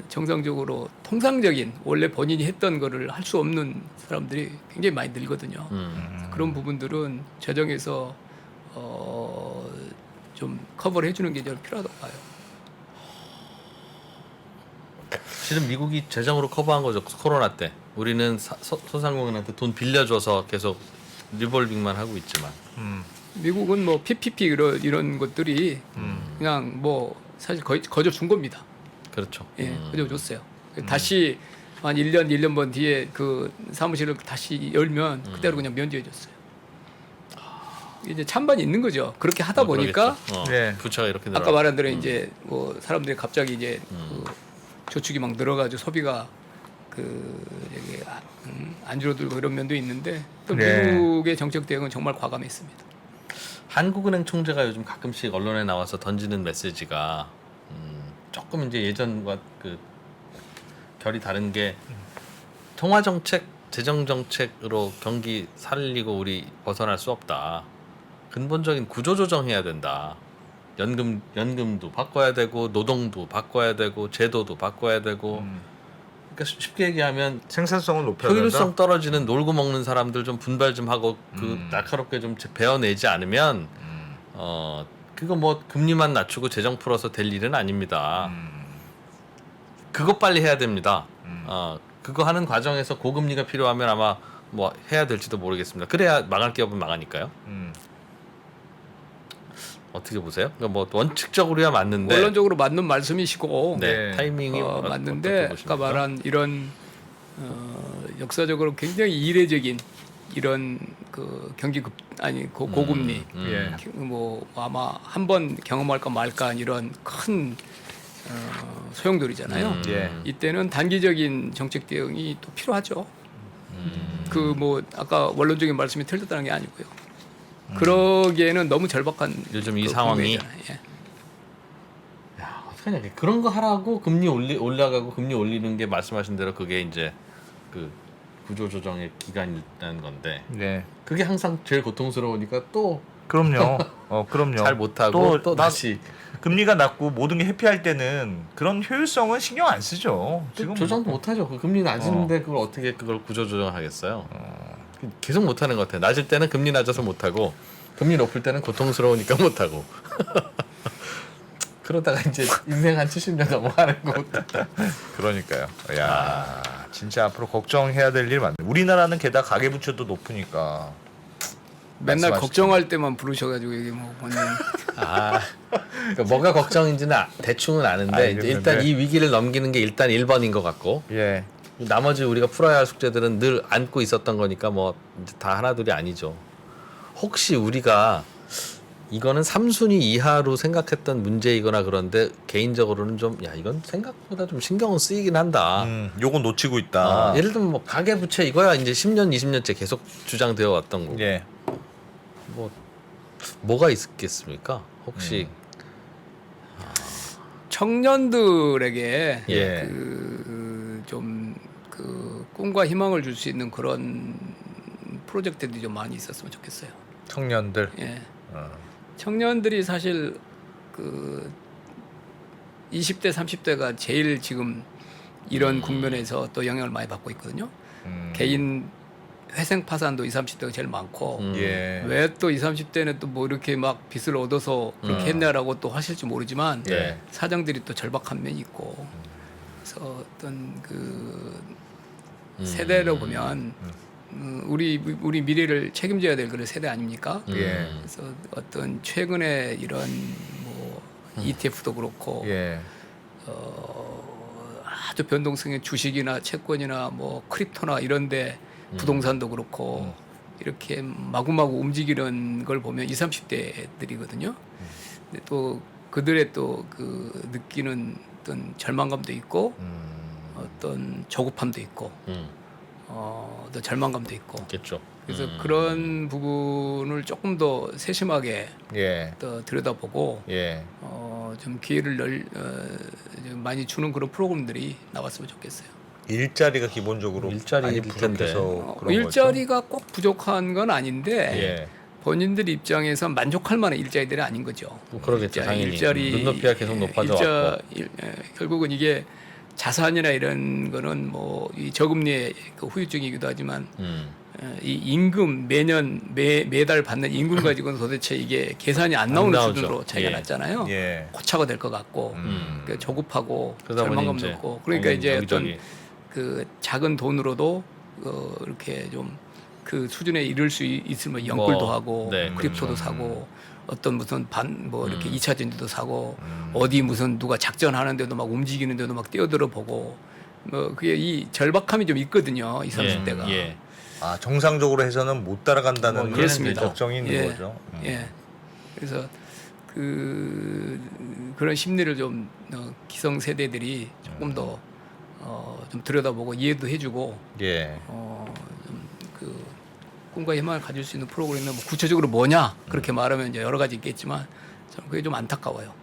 정상적으로 통상적인 원래 본인이 했던 거를 할 수 없는 사람들이 굉장히 많이 늘거든요. 그런 부분들은 재정에서 좀 커버를 해주는 게 저는 필요하다고 봐요. 실은 미국이 재정으로 커버한 거죠. 코로나 때 우리는 소상공인한테 돈 빌려줘서 계속 리볼빙만 하고 있지만 미국은 뭐 PPP 이런 것들이 그냥 뭐 사실 거의 거저 준 겁니다. 그렇죠. 예, 거저 줬어요. 다시 한 1년 반 뒤에 그 사무실을 다시 열면 그대로 그냥 면제해 줬어요. 이제 찬반이 있는 거죠. 그렇게 하다 보니까 네. 부채가 이렇게 아까 늘어. 말한 대로 이제 뭐 사람들이 갑자기 이제 그 저축이 막 늘어가지고 소비가 안 줄어들고 이런 면도 있는데 또 네. 미국의 정책 대응은 정말 과감했습니다. 한국은행 총재가 요즘 가끔씩 언론에 나와서 던지는 메시지가 조금 이제 예전과 그 결이 다른 게 통화 정책, 재정 정책으로 경기 살리고 우리 벗어날 수 없다. 근본적인 구조 조정해야 된다. 연금도 바꿔야 되고 노동도 바꿔야 되고 제도도 바꿔야 되고. 그러니까 쉽게 얘기하면 생산성을 높여야 효율성 된다. 떨어지는 놀고 먹는 사람들 좀 분발 좀 하고 그 날카롭게 좀 베어내지 않으면 그거 뭐 금리만 낮추고 재정 풀어서 될 일은 아닙니다. 그거 빨리 해야 됩니다. 그거 하는 과정에서 고금리가 필요하면 아마 뭐 해야 될지도 모르겠습니다. 그래야 망할 기업은 망하니까요. 어떻게 보세요? 그러니까 뭐 원칙적으로야 맞는데 원론적으로 맞는 말씀이시고 네, 네. 타이밍이 맞는데 어떻게 아까 보십니까? 말한 이런 역사적으로 굉장히 이례적인 이런 그 고금리 예. 뭐 아마 한 번 경험할까 말까 이런 큰 소용돌이잖아요. 예. 이때는 단기적인 정책 대응이 또 필요하죠. 그 뭐 아까 원론적인 말씀이 틀렸다는 게 아니고요. 그러기에는 너무 절박한 요즘 이 그 상황이 국면이잖아요. 예. 야, 어떡하냐. 그런 거 하라고 금리 올라가고 금리 올리는 게 말씀하신 대로 그게 이제 그 구조 조정의 기간이라는 건데 네. 그게 항상 제일 고통스러우니까 또 그럼요. 그럼요. 잘 못하고 또 다시 금리가 낮고 모든 게 회피할 때는 그런 효율성은 신경 안 쓰죠. 지금 조정도 못하죠. 그 금리 낮은데 그걸 어떻게 그걸 구조 조정하겠어요? 계속 못하는 것 같아요. 낮을 때는 금리 낮아서 못하고 금리 높을 때는 고통스러우니까 못하고 그러다가 이제 인생 한 70년 넘어가는 거 그러니까요. 야, 진짜 앞으로 걱정해야 될 일 많네. 우리나라는 게다가 가계부채도 높으니까 맨날 말씀하시죠. 걱정할 때만 부르셔가지고 이게 뭐 본인 그러니까 뭐가 걱정인지는 대충은 아는데 이제 일단 이 위기를 넘기는 게 일단 1번인 것 같고 예. 나머지 우리가 풀어야 할 숙제들은 늘 안고 있었던 거니까 뭐 이제 다 하나둘이 아니죠. 혹시 우리가 이거는 3순위 이하로 생각했던 문제이거나 그런데 개인적으로는 좀 야 이건 생각보다 좀 신경은 쓰이긴 한다. 요건 놓치고 있다. 예를 들면 뭐 가계부채 이거야 이제 10년 20년째 계속 주장되어 왔던 거고 예. 뭐가 있겠습니까? 혹시 청년들에게 예. 그 꿈과 희망을 줄 수 있는 그런 프로젝트들이 좀 많이 있었으면 좋겠어요. 청년들. 예. 청년들이 사실 그 20대 30대가 제일 지금 이런 국면에서 또 영향을 많이 받고 있거든요. 개인 회생 파산도 20, 30대가 제일 많고 예. 왜 또 20, 30대는 또 뭐 이렇게 막 빚을 얻어서 그렇게 했냐라고 또 하실지 모르지만 예. 사정들이 또 절박한 면이 있고 그래서 어떤 그 세대로 보면 우리 미래를 책임져야 될 그런 세대 아닙니까? 예. 그래서 어떤 최근에 이런 뭐 ETF도 그렇고 예. 아주 변동성의 주식이나 채권이나 뭐 크립토나 이런데 부동산도 그렇고 이렇게 마구마구 움직이는 걸 보면 20, 30대들이거든요. 근데 또 그들의 또 그 느끼는 어떤 절망감도 있고 어떤 조급함도 있고 또 절망감도 있고 있겠죠. 그래서 그런 부분을 조금 더 세심하게 예. 또 들여다보고 예. 좀 기회를 좀 많이 주는 그런 프로그램들이 나왔으면 좋겠어요. 일자리가 기본적으로 일자리일 많이 부족해서 텐데. 그런 일자리가 꼭 부족한 건 아닌데 거죠? 예. 본인들 입장에서 만족할 만한 일자리들이 아닌 거죠. 그러겠죠, 당연히. 눈높이가 계속 높아져 왔고. 결국은 이게 자산이나 이런 거는 뭐 이 저금리의 그 후유증이기도 하지만 이 임금 매달 받는 임금 가지고는 도대체 이게 계산이 안 나오는 나오죠. 수준으로 차이가 예. 났잖아요. 예. 고차가 될 것 같고 그러니까 조급하고 그러다 보니 절망감 이제 높고 그러니까 이제 여기저기. 어떤 그 작은 돈으로도 이렇게 좀 그 수준에 이를 수 있으면 연끌도 뭐, 하고 네, 크립토도 사고 어떤 무슨 이렇게 2차 전지도 사고 어디 무슨 누가 작전하는데도 막 움직이는데도 막 뛰어들어 보고 뭐 그게 이 절박함이 좀 있거든요. 20, 30대가. 예. 아 정상적으로 해서는 못 따라간다는 뭐 그렇습니다. 걱정이 있는 예. 거죠. 예. 그래서 그런 심리를 좀 기성 세대들이 조금 더 좀 들여다보고 이해도 해주고 예. 그 꿈과 희망을 가질 수 있는 프로그램은 뭐 구체적으로 뭐냐 그렇게 말하면 이제 여러 가지 있겠지만 저는 그게 좀 안타까워요.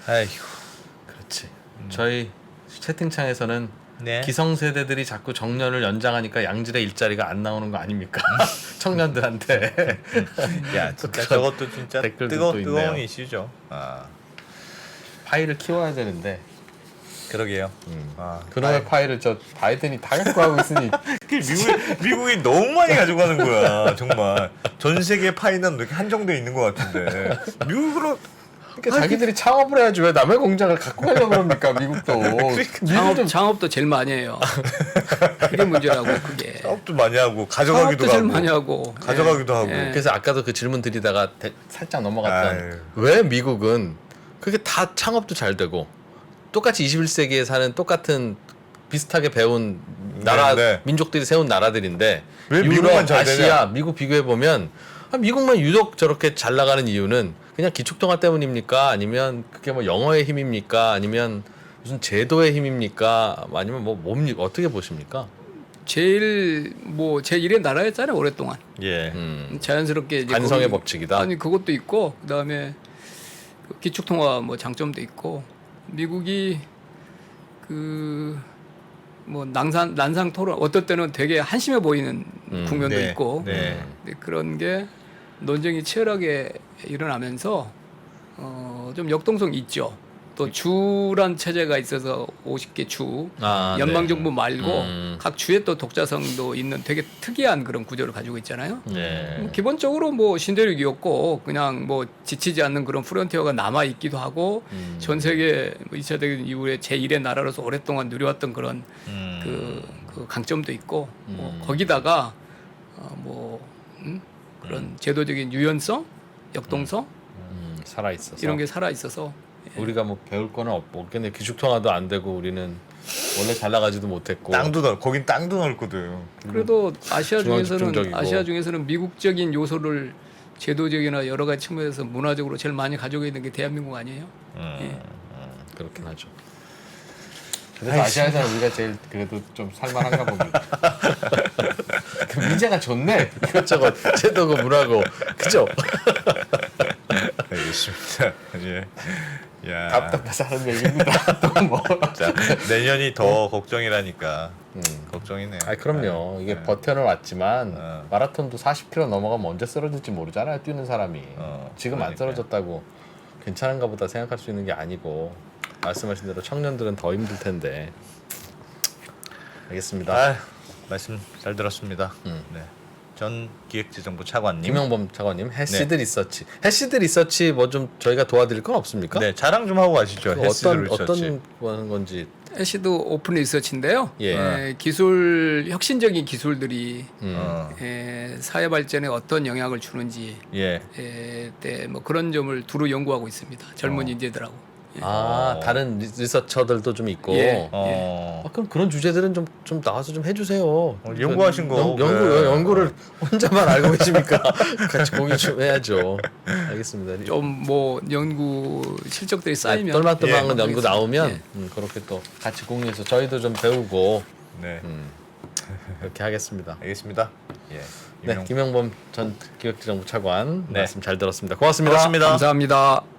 아이고. 그렇지. 저희 채팅창에서는 네. 기성세대들이 자꾸 정년을 연장하니까 양질의 일자리가 안 나오는 거 아닙니까? 청년들한테. 야 진짜 저것도 진짜 댓글도 또 뜨거운 있네요. 이슈죠. 아 파일을 키워야 되는데 그러게요. 아, 그놈의 파일을 저 바이든이 다 갖고 하고 있으니 미국이 너무 많이 가져가는 거야. 정말 전 세계 파이는 이렇게 한정돼 있는 것 같은데 미국으로 그러니까 자기들이 창업을 해야지 왜 남의 공장을 갖고 가려고 그럽니까 미국도. 미국도 창업도 제일 많이 해요. 그게 문제라고 그게. 사업도 많이 하고 가져가기도 창업도 제일 하고 많이 하고. 가져가기도 하고. 예. 그래서 아까도 그 질문 드리다가 살짝 넘어갔던 아유. 왜 미국은 그게 다 창업도 잘 되고 똑같이 21세기에 사는 똑같은 비슷하게 배운 나라 네. 민족들이 세운 나라들인데 왜 유럽, 미국만 잘 아시아, 되냐? 미국 비교해 보면 미국만 유독 저렇게 잘 나가는 이유는 그냥 기축통화 때문입니까? 아니면 그게 뭐 영어의 힘입니까? 아니면 무슨 제도의 힘입니까? 아니면 뭐 뭡니까? 어떻게 보십니까? 제1의 나라였잖아요 오랫동안. 예. 자연스럽게 이제 관성의 법칙이다. 아니 그것도 있고 그다음에 그 기축통화 뭐 장점도 있고 미국이 뭐 난상 토론 어떨 때는 되게 한심해 보이는 국면도 네. 있고 네. 근데 그런 게 논쟁이 치열하게 일어나면서 좀 역동성이 있죠. 또 주란 체제가 있어서 50개 주 연방 정부 말고 각 주에 또 독자성도 있는 되게 특이한 그런 구조를 가지고 있잖아요. 네. 기본적으로 뭐 신대륙이었고 그냥 뭐 지치지 않는 그런 프론티어가 남아 있기도 하고 전 세계 2차 대전 이후에 제1의 나라로서 오랫동안 누려왔던 그런 그 강점도 있고 뭐 거기다가 그런 제도적인 유연성, 역동성 살아 있어서 이런 게 살아 있어서 우리가 뭐 배울 거는 없겠네. 기축통화도 안 되고 우리는 원래 잘 나가지도 못했고 거긴 땅도 넓거든. 그래도 아시아 중앙집중적이고. 중에서는 미국적인 요소를 제도적이나 여러 가지 측면에서 문화적으로 제일 많이 가지고 있는 게 대한민국 아니에요? 예. 그렇긴 하죠. 그래서 아시아에서는 우리가 제일 그래도 좀 살만한가 봅니다. 그 미제가 좋네. 이것저것 제도고 문화고 그죠? 알겠습니다. 예. 야. 답답해서 하는 얘기입니다. 또 뭐. 자, 내년이 더 걱정이라니까. 걱정이네. 아 그럼요. 이게 버텨는 왔지만 마라톤도 40km 넘어가면 언제 쓰러질지 모르잖아요. 뛰는 사람이. 지금 안 그러니까요. 쓰러졌다고 괜찮은가 보다 생각할 수 있는 게 아니고 말씀하신 대로 청년들은 더 힘들 텐데. 알겠습니다. 아, 말씀 잘 들었습니다. 네. 전 기획재정부 차관님. 김영범 차관님 해시드 리서치. 해시드 리서치 뭐 좀 저희가 도와드릴 건 없습니까? 네, 자랑 좀 하고 가시죠. 그 해시드 어떤 리서치. 뭐 하는 건지. 해시드 오픈 리서치인데요. 예. 혁신적인 기술들이 어. 사회 발전에 어떤 영향을 주는지 예. 뭐 그런 점을 두루 연구하고 있습니다. 젊은 인재들하고. 다른 리서처들도 좀 있고. 예. 그럼 그런 주제들은 좀 나와서 좀 해주세요. 연구하신 거. 연구를 혼자만 알고 계십니까? 같이 공유 좀 해야죠. 알겠습니다. 좀 뭐 연구 실적들이 쌓이면 똘망똘망한 예, 연구 나오면 예. 그렇게 또 같이 공유해서 저희도 좀 배우고 네. 그렇게 하겠습니다. 알겠습니다. 예. 네, 김영범 전 기획재정부 차관 네. 말씀 잘 들었습니다. 고맙습니다. 고맙습니다. 감사합니다.